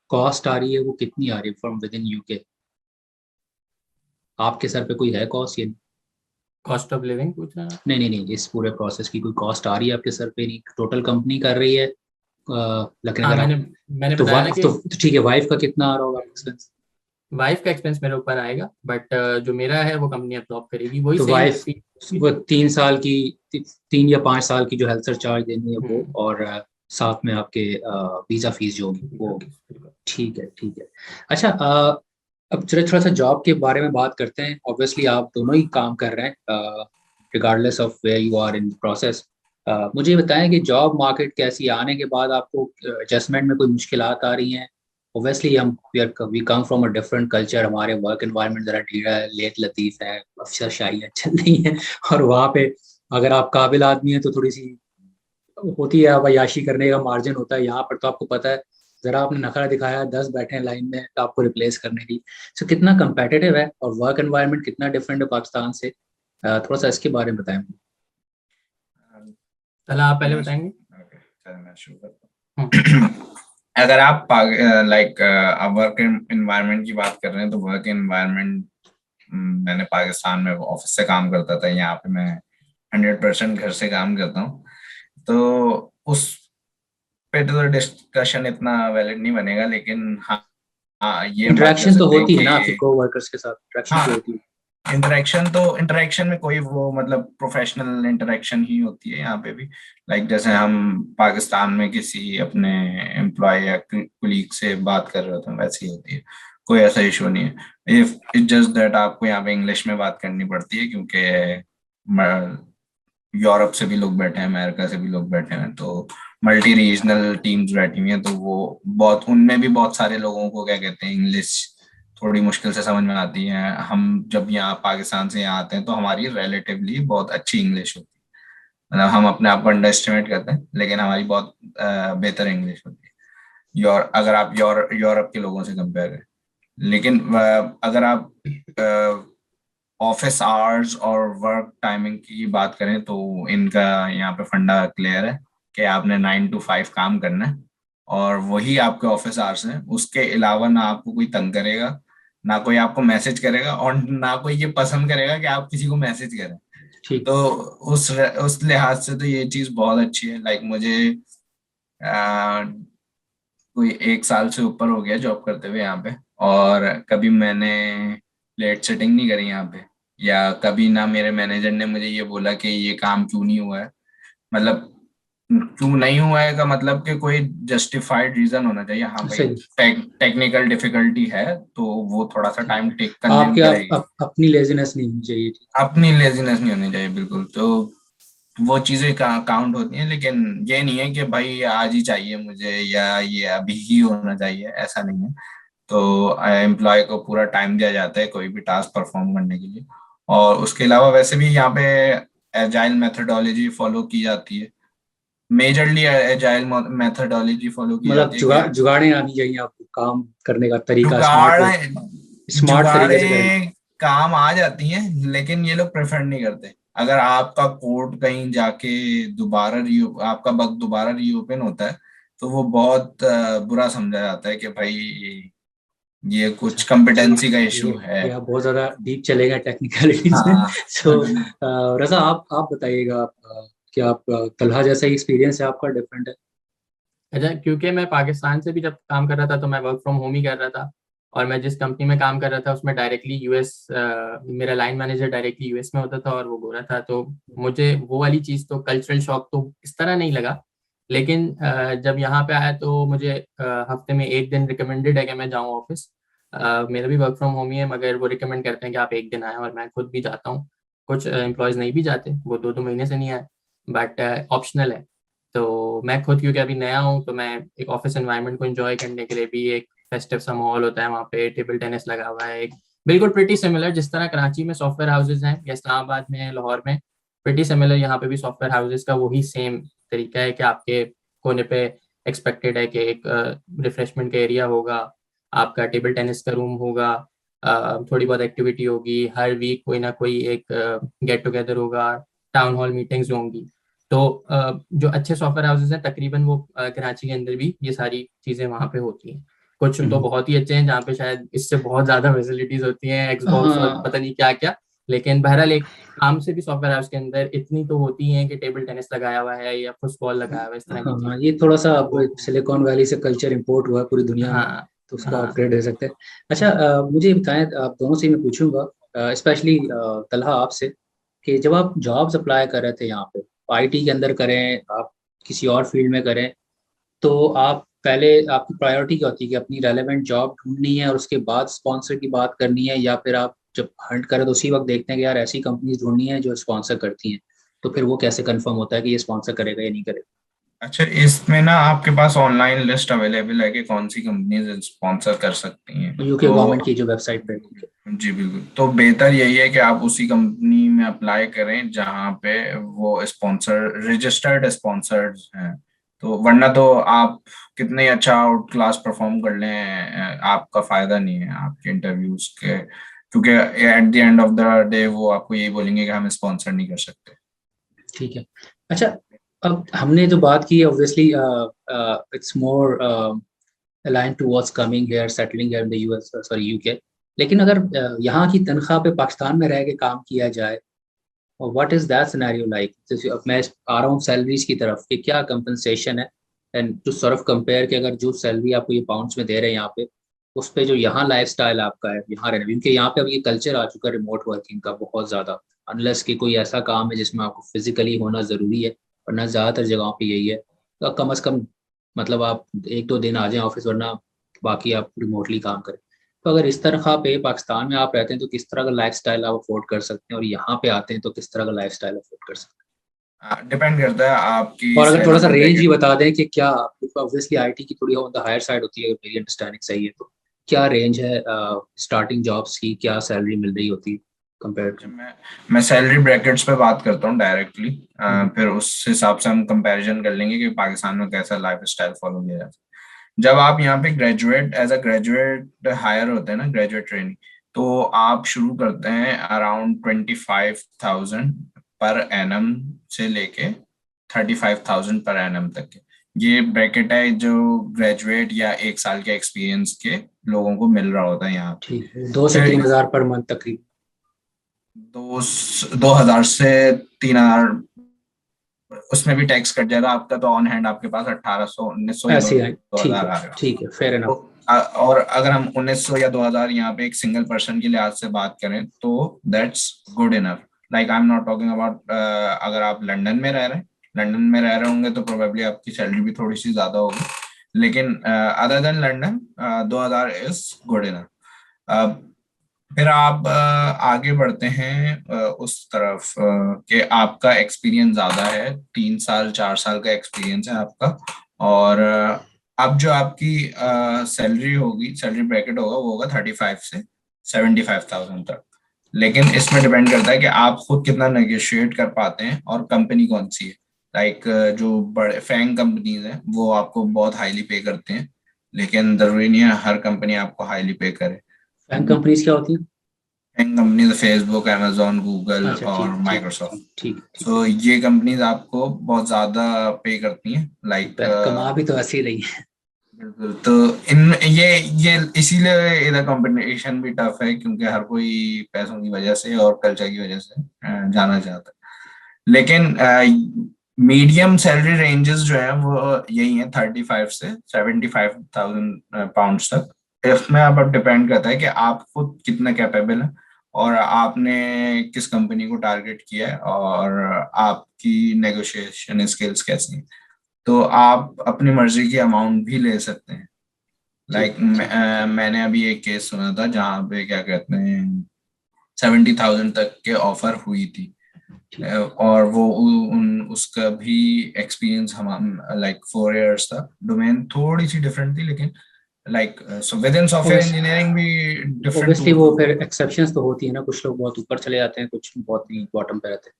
कॉस्ट आ रही है वो कितनी आ रही है फ्रॉम विद इन यूके? आपके सर पे कोई है कॉस्ट? ये कॉस्ट ऑफ लिविंग पूछ रहे हैं आप? नहीं नहीं नहीं, इस पूरे प्रोसेस की कोई कॉस्ट आ रही है आपके सर पे? नहीं, टोटल कंपनी कर रही है। लेकिन हाँ, अगर मैंने आप मैंने तो बताया ना कि तो ठीक है, वाइफ का कितना आ रहा होगा एक्सपेंस? वाइफ का एक्सपेंस मेरे ऊपर आएगा, बट जो मेरा है वो कंपनी अब्जॉर्ब करेगी, वही तो सेम वाइफ फी। वो 3 साल की 3 या 5 साल की जो हेल्थ सरचार्ज देनी है वो, हम्म, और साथ में आपके वीजा फीस जो होगी वो होगी। बिल्कुल। ठीक है ठीक है। अच्छा, अब चलो थोड़ा सा जॉब के बारे में बात करते हैं। ऑब्वियसली आप दोनों ही काम कर रहे हैं regardless of where you are in process. मुझे ये बताएं कि जॉब मार्केट कैसी है? आने के बाद आपको एडजस्टमेंट में कोई मुश्किलात आ रही हैं? ऑब्वियसली हम we come from a different culture, हमारे वर्क एनवायरनमेंट जरा ढीला है, लेट लतीफ़ है, अफसरशाही चल रही है। और वहाँ पे अगर आप काबिल आदमी हैं तो थोड़ी सी होती है, अब अय्याशी करने का मार्जिन होता है। यहाँ पर तो आपको पता है, जरा आपने नखरा दिखाया, 10 बैठे हैं लाइन में तो आपको रिप्लेस करने की। सो कितना कंपेटिटिव है और वर्क एनवायरनमेंट कितना डिफरेंट है पाकिस्तान से? थोड़ा सा इसके बारे में बताएं। चलो आप पहले मैं बताएंगे। ओके, चलो मैं शुरू करता हम्म, हूँ। अगर आप लाइक वर्क एनवायरनमेंट की बात कर रहे हैं तो वर्क एनवायरनमेंट, मैंने पाकिस्तान में ऑफिस से काम करता था, यहाँ पे मैं 100% घर से काम करता हूँ। तो उस पे तो डिस्कशन इतना वैलिड नहीं बनेगा, लेकिन हाँ, हाँ ये हम बात कर इंटरेक्शन तो सकते हैं होती है ना आपके कि को वर्कर्स के साथ? इंटरेक्शन तो हाँ, होती है। इंटरेक्शन में कोई वो मतलब प्रोफेशनल इंटरेक्शन ही होती है यहाँ पे भी। लाइक जैसे हम पाकिस्तान में किसी अपने एम्प्लॉय या कुलीग से बात कर रहे होते हैं, वैसे ही होती है, कोई ऐसा इशू नहीं है। इफ इट जस्ट दैट आपको यहाँ पे इंग्लिश में बात करनी पड़ती है, क्योंकि यूरोप से भी लोग बैठे हैं, अमेरिका से भी लोग बैठे हैं, तो मल्टी रीजनल टीम्स बैठी हुई हैं, तो वो बहुत, उनमें भी बहुत सारे लोगों को क्या कहते हैं, इंग्लिश थोड़ी मुश्किल से समझ में आती है। हम जब यहाँ पाकिस्तान से यहाँ आते हैं तो हमारी रिलेटिवली बहुत अच्छी इंग्लिश होती है, मतलब हम अपने आप को अंडर एस्टिमेट करते हैं, लेकिन हमारी बहुत बेहतर इंग्लिश होती है अगर आप यूरोप के लोगों से कंपेयर करें। लेकिन अगर आप ऑफिस आवर्स और वर्क टाइमिंग की बात करें तो इनका यहाँ पे फंडा क्लियर है कि आपने 9 to 5 काम करना है, और वही आपके ऑफिस आवर्स हैं। उसके अलावा ना आपको कोई तंग करेगा, ना कोई आपको मैसेज करेगा, और ना कोई ये पसंद करेगा कि आप किसी को मैसेज करें। ठीक। तो उस लिहाज से तो ये चीज बहुत अच्छी है। लाइक मुझे आ, कोई 1 साल से ऊपर हो गया जॉब करते हुए यहाँ पे, और कभी मैंने लेट सेटिंग नहीं करी यहाँ पे, या कभी ना मेरे मैनेजर ने मुझे ये बोला कि ये काम क्यों नहीं हुआ है। मतलब क्यों नहीं हुआ है का मतलब कि कोई जस्टिफाइड रीजन होना चाहिए। हाँ भाई, सही। टेक्निकल डिफिकल्टी है तो वो थोड़ा सा ठीक। टाइम टेक कंज्यूम आपके करेगी। अपनी लेजीनेस नहीं होनी चाहिए। ठीक। अपनी लेजीनेस नहीं होनी चाहिए, बिल्कुल। तो वो चीजें काउंट होती हैं, लेकिन ये नहीं है कि भाई आज ही चाहिए मुझे या ये अभी ही होना चाहिए, ऐसा नहीं है। तो एम्प्लॉय को पूरा टाइम दिया जाता है कोई भी टास्क परफॉर्म करने के लिए। और उसके अलावा वैसे भी यहाँ पे एजाइल मेथोडोलॉजी फॉलो की जाती है, मेजरली एजाइल मेथोडोलॉजी फॉलो की मतलब जाती है कि जुगाड़े आनी चाहिए आपको, काम करने का तरीका जुगाड़ स्मार्ट तरीके से करें। जुगाड़े काम आ जाती हैं, लेकिन ये लोग प्रेफर नहीं करते। अगर आपका कोड कहीं जाके दोबारा आपका बग दोबारा रीओपन होता है तो वो बहुत बुरा समझा जाता है कि भाई ये कुछ अच्छा, कॉम्पिटेंसी का ये इशू है। ये आप बहुत ज्यादा डीप चलेगा टेक्निकलिटीज में। हाँ। सो रजा, आप बताइएगा, क्या आप तलहा जैसा ही एक्सपीरियंस है आपका, डिफरेंट है? अच्छा, क्योंकि मैं पाकिस्तान से भी जब काम कर रहा था तो मैं वर्क फ्रॉम होम ही कर रहा था, और मैं जिस कंपनी में काम कर रहा था उसमें डायरेक्टली यूएस, मेरा लाइन मैनेजर डायरेक्टली यूएस में होता था और वो गोरा था, तो मुझे वो वाली चीज़ तो कल्चरल शॉक तो इस तरह नहीं लगा। लेकिन जब यहाँ पे आया तो मुझे हफ्ते में एक दिन रिकमेंडेड है कि मैं जाऊँ ऑफिस। मेरा भी वर्क फ्रॉम होम ही है, मगर वो रिकमेंड करते हैं कि आप एक दिन आएँ, और मैं खुद भी जाता हूँ। कुछ एम्प्लॉयज़ नहीं भी जाते, वो 2-2 महीने से नहीं आए, बट ऑप्शनल है। तो मैं खुद क्योंकि अभी नया हूँ तो मैं एक ऑफिस एनवायरनमेंट को एंजॉय करने के लिए भी, एक फेस्टिव सा माहौल होता है वहाँ पे, टेबल टेनिस लगा हुआ है, एक बिल्कुल प्रिटी सिमिलर जिस तरह कराची में सॉफ्टवेयर हाउसेज हैं या इस्लामाबाद में, लाहौर में, प्रिटी सिमिलर यहाँ पे भी सॉफ्टवेयर हाउसेज का वही सेम तरीका है कि आपके कोने पे एक्सपेक्टेड है कि एक रिफ्रेशमेंट का एरिया होगा, आपका टेबल टेनिस का रूम होगा, थोड़ी बहुत एक्टिविटी होगी, हर वीक कोई ना कोई एक गेट टुगेदर होगा, टाउन हॉल मीटिंग्स होंगी। तो जो अच्छे सॉफ्टवेयर हाउसेज हैं तकरीबन वो कराची के अंदर भी ये सारी चीज़ें वहाँ पे होती हैं। कुछ तो बहुत ही अच्छे हैं जहाँ पे शायद इससे बहुत ज़्यादा फैसिलिटीज होती हैं, एक्सबॉक्स और हाँ पता नहीं क्या क्या। लेकिन बहरहाल एक काम से भी सॉफ्टवेयर हाउस के अंदर इतनी तो होती हैं कि टेबल टेनिस लगाया हुआ है या फुटबॉल लगाया हुआ है, इस तरह की हाँ, चीज़। ये थोड़ा सा अब तो सिलिकॉन वैली से कल्चर इंपोर्ट हुआ है पूरी दुनिया में, हाँ। तो उसका हाँ। अपग्रेड दे सकते हैं। अच्छा, मुझे बताएं, आप दोनों से ही मैं पूछूंगा, स्पेशली तलहा आपसे, कि जब आप जॉब्स अप्लाई कर रहे थे यहाँ पे, आईटी के अंदर करें, आप किसी और फील्ड में करें, तो आप पहले, आपकी प्रायोरिटी क्या होती है कि अपनी रेलेवेंट जॉब ढूंढनी है और उसके बाद स्पॉन्सर की बात करनी है, या फिर आप जब हंट करें तो उसी वक्त देखते हैं कि यार ऐसी कंपनीज ढूंढनी है जो स्पॉन्सर करती हैं, तो फिर वो कैसे कंफर्म होता है कि ये स्पॉन्सर करेगा या नहीं करेगा? अच्छा, इसमें ना आपके पास ऑनलाइन लिस्ट अवेलेबल है कि कौन सी कंपनीज स्पॉन्सर कर सकती हैं। यूके तो गवर्नमेंट की जो वेबसाइट पे, ठीक है। जी बिल्कुल, तो बेहतर यही है कि आप उसी कंपनी में अप्लाई करें जहाँ पे वो स्पॉन्सर रजिस्टर्ड स्पॉन्सर्ड हैं। तो वरना तो आप कितने अच्छा आउट क्लास परफॉर्म कर लें, आपका फायदा नहीं है आपके इंटरव्यूज के, क्योंकि at the end of the day वो आपको यही बोलेंगे कि हम स्पॉन्सर नहीं कर सकते। ठीक है। अच्छा, अब हमने जो बात की है, obviously it's more align towards coming here, settling here in the US, sorry UK. लेकिन अगर यहाँ की तनख्वाह पे पाकिस्तान में रह के काम किया जाए, और what is that scenario like? जैसे अब मैं आ रहा हूँ सैलरीज की तरफ कि क्या कंपनसेशन है, and to sort of compare कि अगर जो सैलरी आपको ये पाउंड्स में दे रहे हैं यहाँ पे, उस पे जो यहाँ लाइफस्टाइल आपका है यहाँ रहने, क्योंकि यहाँ पे अब ये कल्चर आ चुका है रिमोट वर्किंग का बहुत ज़्यादा, अनलेस कि कोई ऐसा काम है जिसमें आपको फिजिकली होना ज़रूरी है, वरना ज़्यादातर जगहों पे यही है। तो कम अज़ कम, मतलब आप 1-2 दिन आ जाएं ऑफिस, वरना बाकी आप रिमोटली काम करें। तो अगर इस तरह पे पाकिस्तान में आप रहते हैं तो किस तरह का लाइफस्टाइल आप अफोर्ड कर सकते हैं, और यहाँ पे आते हैं तो किस तरह का लाइफस्टाइल अफोर्ड कर सकते डिपेंड करता है हैं? आपकी और अगर थोड़ा सा सैलरी रेंज भी ब्रैकेट। बता दें कि क्या, ऑब्वियसली आईटी की थोड़ी ऑन द हायर साइड होती है, अगर मेरी अंडरस्टैंडिंग सही है तो क्या रेंज है स्टार्टिंग जॉब्स की, क्या सैलरी मिल रही होती है कंपेयर टू? मैं सैलरी ब्रैकेट्स पे बात करता हूँ डायरेक्टली, फिर उस हिसाब से हम कंपैरिजन कर लेंगे कि पाकिस्तान में कैसा लाइफ स्टाइल फॉलो किया जाता है। जब आप यहाँ पे graduate as a graduate hire होते हैं ना, ग्रेजुएट ट्रेनिंग, तो आप शुरू करते हैं अराउंड 25,000 पर एनम से लेके 35,000 पर एनम तक के। ये ब्रैकेट है जो ग्रेजुएट या 1 साल के एक्सपीरियंस के लोगों को मिल रहा होता है यहाँ पे। ठीक है, 2 से 3 हज़ार पर मंथ तकरीबन। 2,000 से 3,000, उसमें भी टैक्स कट जाएगा आपका, तो ऑन हैंड आपके पास 1,800 1,900 या ऐसे है, दो ठीक हजार है, आएगा। ठीक है, फेयर तो इनफ। और अगर हम 1,900 या 2,000 यहाँ पे एक सिंगल पर्सन के लिहाज से बात करें तो that's good enough. Like I am not talking about, अगर आप लंदन में रह रहे हैं, लंदन में रह रहे होंगे तो प्रोबेबली आपकी सैलरी भी थोड़ी सी ज्यादा होगी, लेकिन other than London 2,000 is good enough. फिर आप आगे बढ़ते हैं उस तरफ कि आपका एक्सपीरियंस ज्यादा है, 3 साल 4 साल का एक्सपीरियंस है आपका, और अब जो आपकी सैलरी होगी, सैलरी ब्रैकेट होगा, वो होगा 35 से 75,000 तक। लेकिन इसमें डिपेंड करता है कि आप खुद कितना नेगोशिएट कर पाते हैं और कंपनी कौन सी है। लाइक जो बड़े फैंग कंपनीज हैं वो आपको बहुत हाईली पे करते हैं, लेकिन जरूरी नहीं है हर कंपनी आपको हाईली पे करे। बैंक कंपनीज क्या होती हैं? FAANG companies Facebook, amazon, Google अच्छा, और ठीक ठीक माइक्रोसॉफ्ट। ठीक ठीक। सो ये कंपनीज आपको बहुत ज्यादा पे करती हैं। लाइक कमा भी तो ऐसे ही रही है। बिल्कुल। तो इन ये इसीलिए इधर कंपटीशन भी टफ है, क्योंकि हर कोई पैसों की वजह से और कल्चर की वजह से जाना चाहता है। लेकिन मीडियम सैलरी रेंजेस जो है वो यही है, 35 से 75,000 पाउंड तक। इसमें अब डिपेंड करता है कि आप खुद कितना कैपेबल है और आपने किस कंपनी को टारगेट किया है और आपकी नेगोशिएशन स्किल्स कैसी हैं। तो आप अपनी मर्जी की अमाउंट भी ले सकते हैं। ठीक लाइक ठीक मैंने अभी एक केस सुना था जहाँ पे क्या कहते हैं 70,000 तक के ऑफर हुई थी। ठीक। और वो उसका भी एक्सपीरियंस हम लाइक 4 years था। डोमेन थोड़ी सी डिफरेंट थी, लेकिन like so with in software engineering भी डिफरेंट ऑब्वियसली टूल। वो फिर एक्सेप्शंस तो होती है ना, कुछ लोग बहुत ऊपर चले जाते हैं, कुछ बहुत ही बॉटम पे रहते हैं।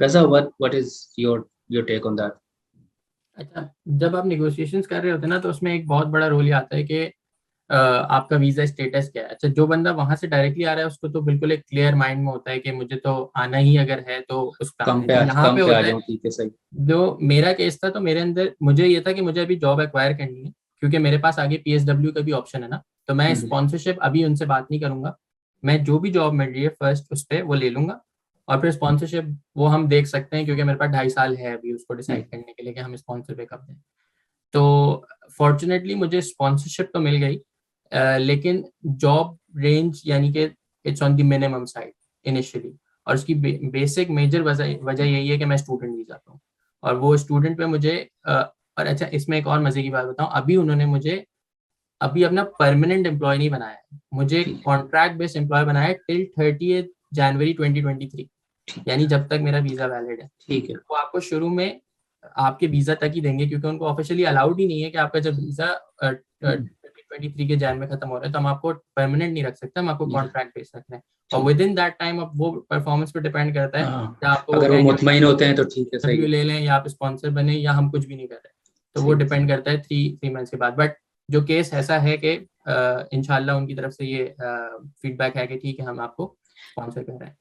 Raza, what is your take on that? अच्छा, जब आप निगोशिएशंस कर रहे होते हैं ना, तो उसमें एक बहुत बड़ा रोल ये आता है कि आपका वीजा स्टेटस क्या है। अच्छा, जो बंदा वहां से डायरेक्टली आ रहा है उसको तो बिल्कुल एक क्लियर माइंड में होता है कि मुझे तो आना ही अगर है तो उस पे आना है। जो यहाँ कम पे पे आ होता है, जाऊं, ठीक है, सही। जो मेरा केस था, तो मेरे अंदर मुझे ये था कि मुझे अभी जॉब एक्वायर करनी है, क्योंकि मेरे पास आगे PSW का भी ऑप्शन है ना। तो मैं हम्म, स्पॉन्सरशिप अभी उनसे बात नहीं करूंगा, मैं जो भी जॉब मिल रही है फर्स्ट उस पर वो ले लूंगा, और फिर स्पॉन्सरशिप वो हम देख सकते हैं, क्योंकि मेरे पास 2.5 साल है अभी उसको हम्म, डिसाइड करने के लिए कि हम स्पॉन्सर पे कब दें। तो फॉर्चुनेटली मुझे स्पॉन्सरशिप तो मिल गई, लेकिन जॉब रेंज यानी कि it's on the minimum side initially. और उसकी बेसिक मेजर वजह वजह यही है कि मैं स्टूडेंट वीजा पे हूँ, और वो स्टूडेंट पे मुझे और अच्छा, इसमें एक और मजे की बात बताऊँ, अभी उन्होंने मुझे अभी अपना परमानेंट एम्प्लॉय नहीं बनाया है, मुझे ठीक कॉन्ट्रैक्ट बेस्ड एम्प्लॉय बनाया है टिल 30 जनवरी 2023, ठीक यानी जब तक मेरा वीजा वैलिड है। ठीक है। वो आपको शुरू में आपके वीजा तक ही देंगे, क्योंकि उनको ऑफिशियली अलाउड ही नहीं है कि आपका जब वीजा 2023 के जैन में खत्म हो रहा है तो हम आपको परमानेंट नहीं रख सकते, हम आपको जी, कॉन्ट्रैक्ट बेस रख रहे हैं। और ठीक। विद इन दैट टाइम अब वो परफॉर्मेंस पे डिपेंड करता है हाँ, कि आपको वो अगर वो कहेंगे मुतमईन होते हैं तो ठीक है, सही डब्ल्यू है। ले लें या आप स्पॉन्सर बने या हम कुछ भी नहीं कर रहे। तो वो सही डिपेंड करता है थ्री मंथ्स के बाद। बट जो केस ऐसा है कि इंशाल्लाह उनकी तरफ से ये फीडबैक है कि ठीक है हम आपको स्पॉन्सर कर रहे हैं।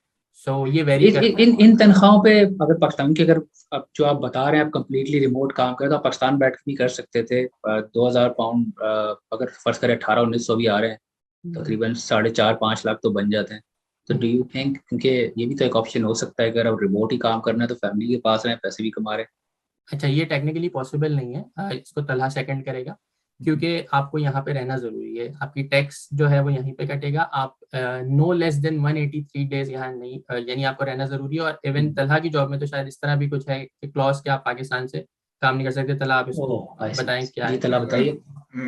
सो ये वेरी इन करता इन है। इन तनख्वाहों पे, अगर पाकिस्तान की, अगर अब जो आप बता रहे हैं आप कंप्लीटली रिमोट काम करें, तो आप पाकिस्तान बैठ के भी कर सकते थे। 2,000 पाउंड, अगर फर्ज करें 18-19 सौ भी आ रहे हैं, तकरीबन 4.5-5 लाख तो बन जाते हैं। तो डू यू थिंक, क्योंकि ये भी तो एक ऑप्शन हो सकता है, अगर आप रिमोट ही काम करना है तो फैमिली के पास रहें, पैसे भी कमा रहे अच्छा, ये टेक्निकली पॉसिबल नहीं है, इसको तलहा सेकंड करेगा, क्योंकि आपको यहाँ पे रहना जरूरी है। आपकी टैक्स जो है वो यहीं पे कटेगा। आप नो लेस देन 183 डेज यहाँ नहीं, यानी आपको रहना जरूरी है। और इवन हैं। तलहा की जॉब में तो शायद इस तरह भी कुछ है कि क्लॉज के आप पाकिस्तान से काम नहीं कर सकते। तलहा आप इसको ओह, आई सी। बताएं क्या जी, है तला क्या नहीं। बताइए।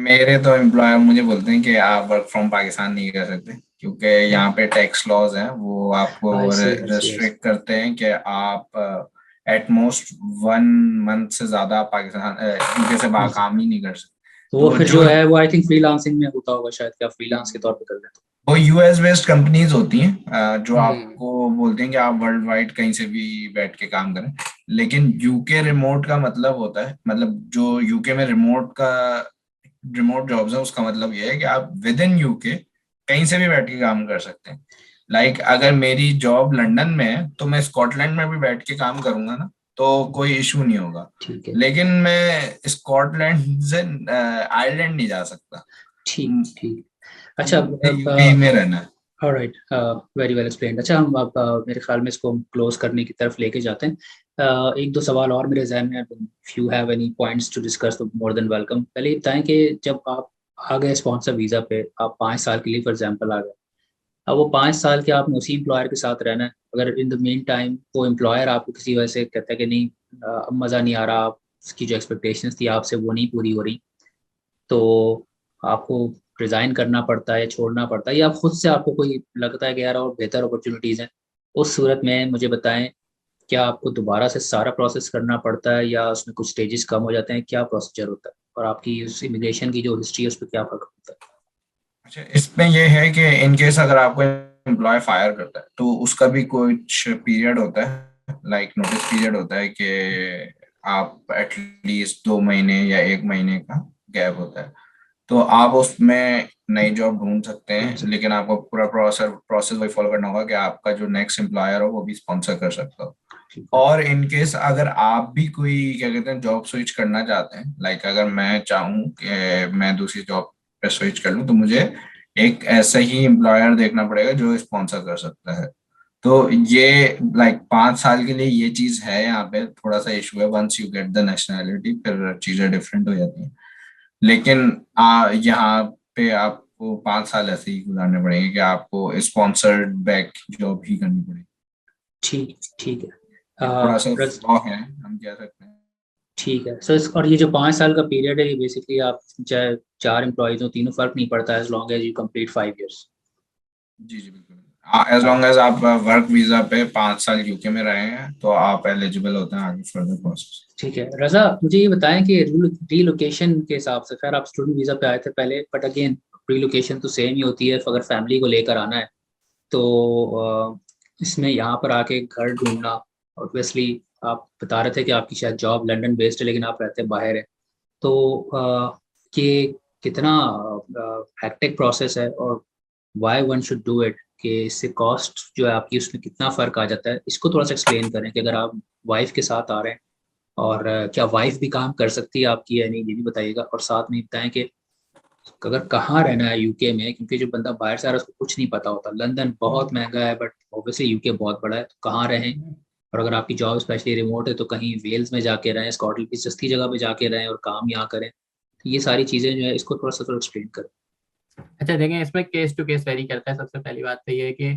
मेरे तो एम्प्लॉयर मुझे बोलते हैं कि आप वर्क फ्रॉम पाकिस्तान नहीं कर सकते, क्योंकि यहाँ पे टैक्स लॉज हैं, वो आपको आई सी आई सी आई सी। रेस्ट्रिक्ट करते हैं कि आप एट मोस्ट 1 मंथ से ज्यादा पाकिस्तान यूके से बाहर काम ही नहीं कर सकते। तो वो तो फिर जो जो है वो आई थिंक फ्रीलांसिंग में होता होगा शायद, क्या फ्रीलांस के तौर पे कर लेते वो यूएस बेस्ड कंपनीज होती हैं जो हम्म। आपको बोलते हैं कि आप वर्ल्ड वाइड कहीं से भी बैठ के काम करें। लेकिन यूके रिमोट का मतलब होता है, मतलब जो यूके में रिमोट जॉब्स है, उसका मतलब ये है कि आप विद इन यूके कहीं से भी बैठ के काम कर सकते हैं। लाइक अगर मेरी जॉब लंदन में है तो मैं स्कॉटलैंड में भी बैठ के काम करूंगा ना, तो कोई इशू नहीं होगा। ठीक है, लेकिन मैं स्कॉटलैंड से आयरलैंड नहीं जा सकता। ठीक ठीक। अच्छा, यूके में रहना है। Alright, very well explained. अच्छा, हम अब मेरे ख्याल में इसको क्लोज करने की तरफ लेके जाते हैं। एक दो सवाल और मेरे जहन में, if you have any points to discuss तो मोर देन वेलकम। पहले ये बताएं कि जब आप आ गए स्पॉन्सर वीज़ा पे, आप 5 साल के लिए फॉर एग्जाम्पल आ गए, अब वो 5 साल के आपने उसी एम्प्लॉयर के साथ रहना है। अगर इन द मेन टाइम वो एम्प्लॉयर आपको किसी वजह से कहता है कि नहीं, अब मज़ा नहीं आ रहा, आपकी जो एक्सपेक्टेशंस थी आपसे वो नहीं पूरी हो रही, तो आपको रिजाइन करना पड़ता है, छोड़ना पड़ता है, या खुद से आपको कोई लगता है कि यार और बेहतर अपॉर्चुनिटीज़ हैं, उस सूरत में मुझे बताएं, क्या आपको दोबारा से सारा प्रोसेस करना पड़ता है या उसमें कुछ स्टेजेस कम हो जाते हैं, क्या प्रोसीजर होता है? और आपकी उस इमिग्रेशन की जो हिस्ट्री है उस पर क्या फर्क होता है? अच्छा, इसमें ये है कि इन केस अगर आपको एम्प्लॉय फायर करता है तो उसका भी कुछ पीरियड होता है, लाइक नोटिस पीरियड होता है कि आप एटलीस्ट 2 महीने या 1 महीने का गैप होता है, तो आप उसमें नई जॉब ढूंढ सकते हैं, लेकिन आपको पूरा प्रोसेस वही फॉलो करना होगा कि आपका जो नेक्स्ट एम्प्लॉयर हो वो भी स्पॉन्सर कर सकता हो। और इन केस अगर आप भी कोई क्या कहते हैं जॉब स्विच करना चाहते हैं, लाइक अगर मैं चाहूँ कि मैं दूसरी जॉब पे स्विच कर लूँ, तो मुझे एक ऐसा ही एम्प्लॉयर देखना पड़ेगा जो स्पॉन्सर कर सकता है। तो ये लाइक 5 साल के लिए ये चीज है, यहाँ पे थोड़ा सा इशू है। Once you get the nationality फिर चीजें डिफरेंट हो जाती हैं, लेकिन यहाँ पे आपको 5 साल ऐसे ही गुजारने पड़ेंगे कि आपको स्पॉन्सर्ड बैक जॉब ही करनी पड़ेगी। ठीक ठीक है। थोड़ा सा रस- लॉ है, हम कह सकते हैं। ठीक है सर। और ये जो 5 साल का पीरियड है, ये बेसिकली आप चाहे 4 एम्प्लॉयज हो, तीनों फर्क नहीं पड़ता as long as you complete 5 years? जी जी बिल्कुल। एज लॉन्ग एज आप वर्क वीजा पे 5 साल यूके में रहे हैं तो आप एलिजिबल होते हैं आगे फर्दर प्रोसेस। ठीक है रजा, मुझे ये बताएं कि रीलोकेशन के हिसाब से, खैर आप स्टूडेंट वीजा पे आए थे पहले, बट अगेन रीलोकेशन तो सेम ही होती है अगर फैमिली को लेकर आना है तो इसमें यहाँ पर आके घर ढूंढना, ऑब्वियसली आप बता रहे थे कि आपकी शायद जॉब लंदन बेस्ड है लेकिन आप रहते बाहर है, तो ये कितना हेक्टिक प्रोसेस है और why one should do it, कि इससे कॉस्ट जो है आपकी उसमें कितना फर्क आ जाता है, इसको थोड़ा सा एक्सप्लेन करें कि अगर आप वाइफ के साथ आ रहे हैं और क्या वाइफ भी काम कर सकती है आपकी या नहीं, ये भी बताइएगा। और साथ में बताएं कि अगर कहाँ रहना है यूके में, क्योंकि जो बंदा बाहर से आ रहा है उसको कुछ नहीं पता होता, लंदन बहुत महंगा है बट ऑब्वियसली यूके बहुत बड़ा है, तो कहाँ रहें। और अगर आपकी जॉब स्पेशली रिमोट है तो कहीं वेल्स में जाके रहें, स्कॉटलैंड की सस्ती जगह पे जाके रहें और काम यहाँ करें। तो ये सारी चीज़ें जो है इसको थोड़ा एक्सप्लेन करें। अच्छा देखें, इसमें केस टू केस वेरी करता है। सबसे पहली बात तो ये है कि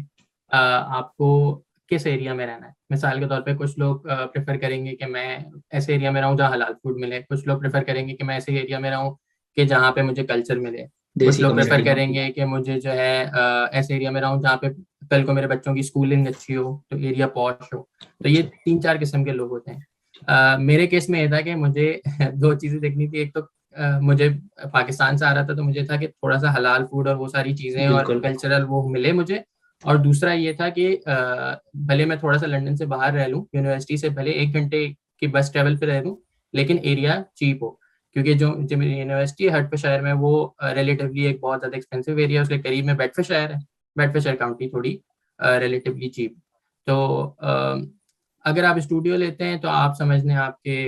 आपको किस एरिया में रहना है। मिसाल के तौर पे कुछ लोग प्रेफर करेंगे कि मैं ऐसे एरिया में रहूँ जहाँ हलाल फूड मिले, कुछ लोग प्रेफर करेंगे कि मैं ऐसे एरिया में रहूँ कि जहाँ पे मुझे कल्चर मिले, कुछ देसी लोग प्रेफर कम्युनिटी। करेंगे कि मुझे जो है ऐसे एरिया में रहूँ जहाँ पे कल को मेरे बच्चों की स्कूलिंग अच्छी हो, तो एरिया पॉश हो। तो ये 3-4 किस्म के लोग होते हैं। मेरे केस में ये था कि मुझे दो चीज़ें देखनी थी। एक तो मुझे पाकिस्तान से आ रहा था तो मुझे था कि थोड़ा सा हलाल फूड और वो सारी चीज़ें और बिल्कुल। कल्चरल वो मिले मुझे। और दूसरा ये था कि भले मैं थोड़ा सा लंदन से बाहर रह लूँ, यूनिवर्सिटी से भले 1 घंटे की बस ट्रेवल पे रह लूँ, लेकिन एरिया चीप हो। क्योंकि जो मेरी यूनिवर्सिटी है हर्टफोर्डशायर में, वो रिलेटिवली एक बहुत ज़्यादा एक्सपेंसिव एरिया है। उसके करीब में बेडफोर्डशायर है, बेडफोर्डशायर काउंटी थोड़ी रिलेटिवली चीप। तो अगर आप स्टूडियो लेते हैं तो आप समझ लें आपके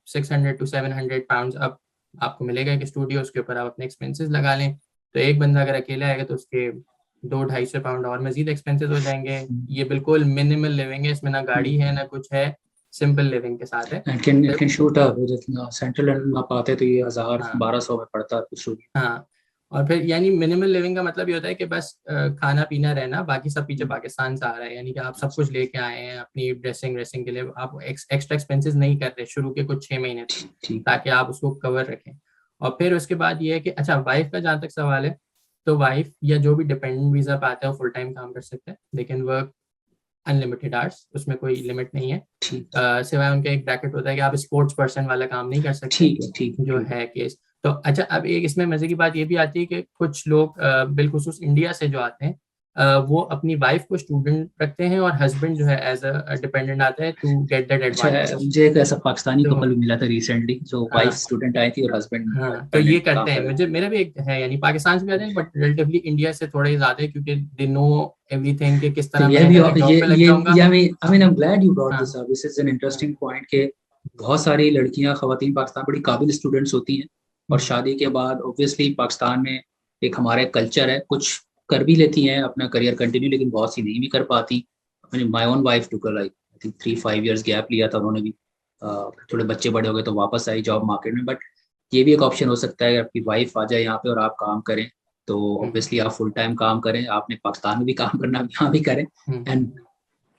600 to 700 पाउंड अब आपको मिलेगा एक स्टूडियो। उसके ऊपर आप अपने एक्सपेंसेस लगा लें, तो एक बंदा अगर अकेला आएगा तो उसके 200-250 पाउंड और मजीद एक्सपेंसेस हो जाएंगे। ये बिल्कुल मिनिमल लिविंग है, इसमें ना गाड़ी है ना कुछ है, सिंपल लिविंग के साथ है। इट कैन शूट अप जितना सेंट्रल लंदन आप आते तो ये 1000 हाँ 1200 में पड़ता है कुछ। हाँ। और फिर यानी मिनिमल लिविंग का मतलब ये होता है कि बस खाना पीना रहना, बाकी सब पीछे पाकिस्तान से आ रहा है। यानी कि आप सब कुछ लेके आए हैं अपनी ड्रेसिंग के लिए, आप एक्स्ट्रा एक्सपेंसेस नहीं कर रहे शुरू के कुछ 6 महीने तक, ठीक। ताकि आप उसको कवर रखें। और फिर उसके बाद ये है कि अच्छा वाइफ का जहाँ तक सवाल है, तो वाइफ या जो भी डिपेंडेंट वीजा पे आता है वो फुल टाइम काम कर सकते हैं, लेकिन वर्क अनलिमिटेड आवर्स, उसमें कोई लिमिट नहीं है। ठीक सिवाय उनका एक ब्रैकेट होता है कि आप स्पोर्ट्स पर्सन वाला काम नहीं कर सकते, ठीक है। ठीक जो है केस। तो अच्छा, अब एक इसमें मजे की बात ये भी आती है कि कुछ लोग बिलखुसूस इंडिया से जो आते हैं, वो अपनी वाइफ को स्टूडेंट रखते हैं और हस्बैंड जो है एज अ डिपेंडेंट आता है टू गेट दैट अच्छा, एडवांटेज। मुझे एक ऐसा पाकिस्तानी तो कपल भी मिला था रिसेंटली, जो वाइफ हाँ स्टूडेंट आई थी और हस्बैंड हाँ, तो ये डिपेंडेंट काम करते हैं। कर रहे मुझे मेरा भी एक है, यानी पाकिस्तान से भी आते हैं बट रिलेटिवली इंडिया से थोड़े ज्यादा है, क्योंकि दे नो एवरीथिंग कि किस थे। तो तरह ये मैं भी अगर जॉब पे लग जाऊंगा। ये I mean I am glad you brought this हाँ अप, दिस इज एन हाँ इंटरेस्टिंग पॉइंट के बहुत सारी लड़कियां खवातीन पाकिस्तान बड़ी काबिल स्टूडेंट्स होती हैं और शादी के बाद ऑब्वियसली पाकिस्तान में एक हमारे कल्चर है, कुछ कर भी लेती हैं अपना करियर कंटिन्यू लेकिन बहुत सी नहीं भी कर पाती। My own wife took like I think 3-5 years gap लिया था उन्होंने भी, थोड़े बच्चे बड़े हो गए तो वापस आई जॉब मार्केट में। बट ये भी एक ऑप्शन हो सकता है कि आपकी वाइफ आ जाए यहाँ पे और आप काम करें, तो ऑब्वियसली आप फुल टाइम काम करें, आपने पाकिस्तान में भी काम करना, यहाँ भी करें, and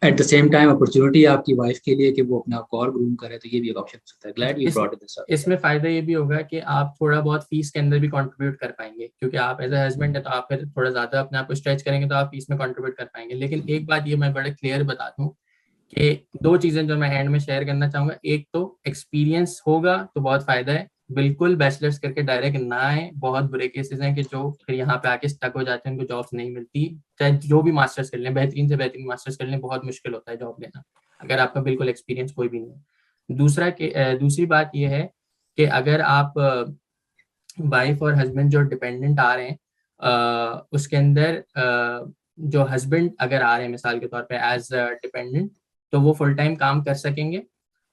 at the same time opportunity आपकी वाइफ के लिए कि वो अपने आप को और ग्रूम करे, तो ये भी एक ऑप्शन हो सकता है। ग्लैड यू इस ब्रॉट दिस अप। इसमें फायदा ये भी होगा कि आप थोड़ा बहुत फीस के अंदर भी कंट्रीब्यूट कर पाएंगे, क्योंकि आप एज अ हस्बैंड है तो आप फिर थोड़ा ज्यादा अपने आप को स्ट्रेच करेंगे तो आप फीस में कंट्रीब्यूट कर पाएंगे। लेकिन एक बात ये मैं बड़े क्लियर बता दूं कि दो चीजें जो मैं एंड में शेयर करना चाहूंगा, एक तो एक्सपीरियंस होगा तो बहुत फायदा है, बिल्कुल बैचलर्स करके डायरेक्ट ना आए। बहुत बुरे केसेस हैं कि जो फिर यहाँ पे आके स्टक हो जाते हैं, उनको जॉब्स नहीं मिलती। चाहे जो भी मास्टर्स कर लें, बेहतरीन से बेहतरीन मास्टर्स कर लें, बहुत मुश्किल होता है जॉब लेना अगर आपका बिल्कुल एक्सपीरियंस कोई भी नहीं है। दूसरी बात यह है कि अगर आप वाइफ और हस्बैंड जो डिपेंडेंट आ रहे हैं, उसके अंदर जो हस्बैंड अगर आ रहे हैं मिसाल के तौर पे एज डिपेंडेंट, तो वो फुल टाइम काम कर सकेंगे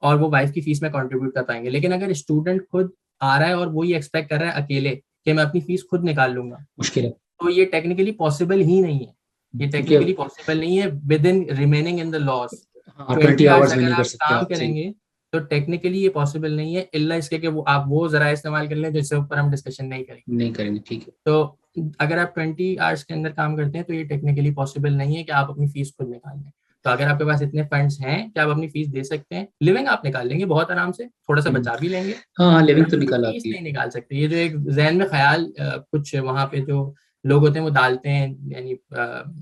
और वो वाइफ की फीस में कंट्रीब्यूट कर पाएंगे। लेकिन अगर स्टूडेंट खुद आ रहा है और वो ये एक्सपेक्ट कर रहा है अकेले कि मैं अपनी फीस खुद निकाल लूंगा, मुश्किल है, तो ये टेक्निकली पॉसिबल ही नहीं है। ये टेक्निकली पॉसिबल नहीं है within remaining in the laws. 20 hours hours में अगर नहीं कर आप सकते काम आप। सही, करेंगे तो टेक्निकली ये पॉसिबल नहीं है, इल्ला इसके कि वो आप वो जरा इस्तेमाल कर लें जिससे ऊपर हम डिस्कशन नहीं करेंगे। नहीं करेंगे, ठीक है। तो अगर आप 20 आवर्स के अंदर काम करते हैं तो ये टेक्निकली पॉसिबल नहीं है कि आप अपनी फीस खुद निकाल लें। तो अगर आपके पास इतने फंड्स हैं कि आप अपनी फीस दे सकते हैं, लिविंग आप निकाल लेंगे बहुत आराम से, थोड़ा सा बचा भी लेंगे, हाँ हाँ, पर लिविंग आप तो अपनी निकल फीस आती है। नहीं निकाल सकते। ये जो एक जहन में ख्याल कुछ वहाँ पे जो लोग होते हैं वो डालते हैं, यानी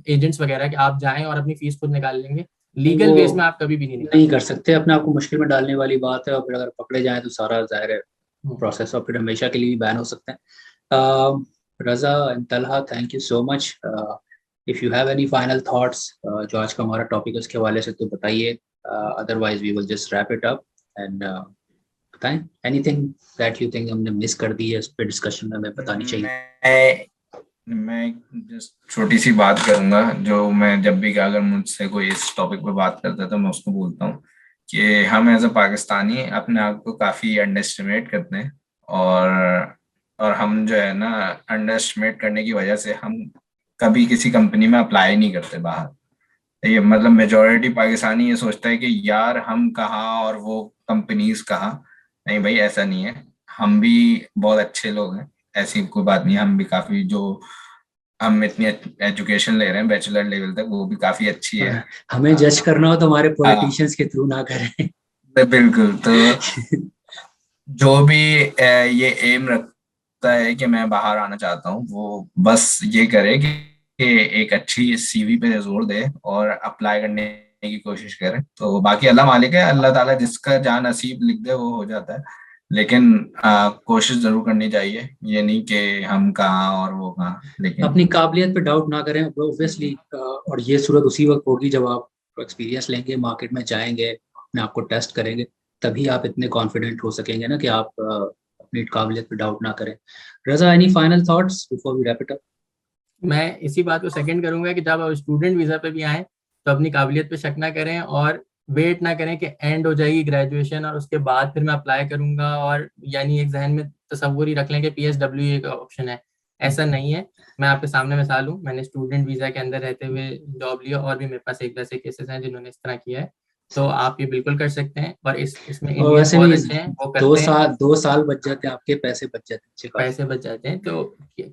एजेंट्स वगैरह, कि आप जाएं और अपनी फीस खुद निकाल लेंगे, लीगल वो बेस में आप कभी भी नहीं निकाल नहीं कर सकते, अपने आप को मुश्किल में डालने वाली बात है। और फिर अगर पकड़े जाएं तो सारा जाहिर है सकते। प्रोसेस, और फिर हमेशा के लिए भी बैन हो सकते हैं। Raza and Talha, thank you so much. If you have any final thoughts जो आज का हमारा टॉपिक है उसके हवाले से तो बताइए, otherwise we will just wrap it up. And बताएं एनीथिंग दैट यू थिंक हमने मिस कर दी है, इस पे डिस्कशन में हमें बतानी चाहिए। मैं जस्ट छोटी सी बात करूंगा, जो मैं जब भी अगर मुझसे कोई इस टॉपिक पे बात करता है तो मैं उसको बोलता हूँ कि हम एज अ पाकिस्तानी अपने आप को काफी अंडर एस्टिमेट करते हैं। और हम जो है ना, अंडर एस्टिमेट करने की वजह से हम कभी किसी कंपनी में अप्लाई नहीं करते बाहर। ये मतलब मेजोरिटी पाकिस्तानी ये सोचता है कि यार हम कहाँ और वो कंपनीज कहाँ। नहीं भाई, ऐसा नहीं है। हम भी बहुत अच्छे लोग हैं, ऐसी कोई बात नहीं है। हम भी काफी, जो हम इतनी एजुकेशन ले रहे हैं बैचलर लेवल तक, वो भी काफी अच्छी है। हमें जज करना हो तो हमारे हाँ, पॉलिटिशियंस के थ्रू ना करें। तो बिल्कुल। तो जो भी ये एम रखता है कि मैं बाहर आना चाहता हूँ, वो बस ये करे कि एक अच्छी सीवी पे जोर दे और अप्लाई करने की कोशिश करे। तो बाकी अल्लाह मालिक है, अल्लाह ताला जिसका जहाँ नसीब लिख दे वो हो जाता है। लेकिन कोशिश जरूर करनी चाहिए, ये नहीं कि हम कहाँ और वो कहाँ। लेकिन अपनी काबिलियत पे डाउट ना करें ऑब्वियसली। और ये सूरत उसी वक्त होगी जब आप एक्सपीरियंस लेंगे, मार्केट में जाएंगे, अपने आप को टेस्ट करेंगे, तभी आप इतने कॉन्फिडेंट हो सकेंगे ना कि आप अपनी काबिलियत पे डाउट ना करें। Raza, any final thoughts before we wrap it up? मैं इसी बात को सेकंड करूंगा कि जब आप स्टूडेंट वीजा पे भी आए तो अपनी काबिलियत पे शक ना करें और वेट ना करें कि एंड हो जाएगी ग्रेजुएशन और उसके बाद फिर मैं अप्लाई करूंगा, और यानी एक जहन में तस्वुर ही रख लें कि PSW एक ऑप्शन है। ऐसा नहीं है। मैं आपके सामने मिसाल हूँ, मैंने स्टूडेंट वीजा के अंदर रहते हुए जॉब लिया और भी मेरे पास एक दस केसेस हैं जिन्होंने इस तरह किया है। तो आप ये बिल्कुल कर सकते हैं, और इसमें और इंडियंस वैसे बहुत भी अच्छे हैं, वो दो करते हैं। साल 2 साल बच जाते हैं, आपके पैसे बच जाते हैं अच्छे खासे। पैसे बच जाते हैं तो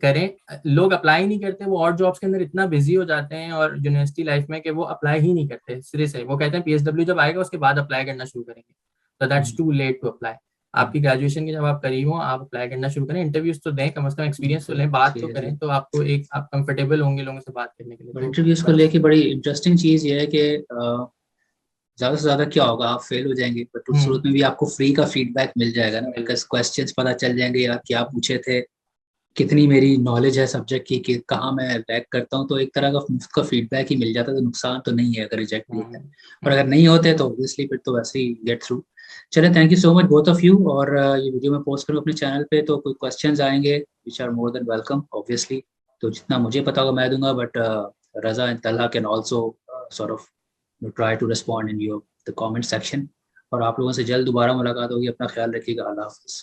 करें। लोग अप्लाई नहीं करते, वो और जॉब्स के अंदर इतना बिजी हो जाते हैं और यूनिवर्सिटी लाइफ में कि वो अप्लाई ही नहीं करते सिरे से। वो कहते हैं PSW जब आएगा उसके बाद अप्लाई करना शुरू करेंगे, तो that's too late to apply. आपकी ग्रेजुएशन के जब आप करीब हो, आप अप्लाई करना शुरू करें, इंटरव्यूज तो दें, कम से कम एक्सपीरियंस तो लें, बात तो करें, तो आपको एक आप कंफर्टेबल होंगे लोगों से बात करने के लिए। तो इंटरव्यूज को बस लेके बड़ी इंटरेस्टिंग चीज ये है कि ज्यादा से ज्यादा क्या होगा, आप फेल हो जाएंगे बट उस सूरत में भी आपको फ्री का फीडबैक मिल जाएगा ना, बिकॉज क्वेश्चंस पता चल जाएंगे यार क्या पूछे थे, कितनी मेरी नॉलेज है सब्जेक्ट की, कि कहाँ मैं लैग करता हूँ। तो एक तरह का मुफ्त का फीडबैक ही मिल जाता है, तो नुकसान तो नहीं है अगर रिजेक्ट भी होता है। और अगर नहीं होते तो ऑब्वियसली फिर तो वैसे ही गेट थ्रू। चले, thank you so much both of you. और ये वीडियो मैं पोस्ट करूँ अपने चैनल पे, तो कोई क्वेश्चंस आएंगे which are more than welcome obviously. तो जितना मुझे पता होगा मैं दूंगा, but Raza and Talha can also sort of try to respond in your the comment section. और आप लोगों से जल्द दोबारा मुलाकात होगी। अपना ख्याल रखिएगा। अल्लाह हाफिज़।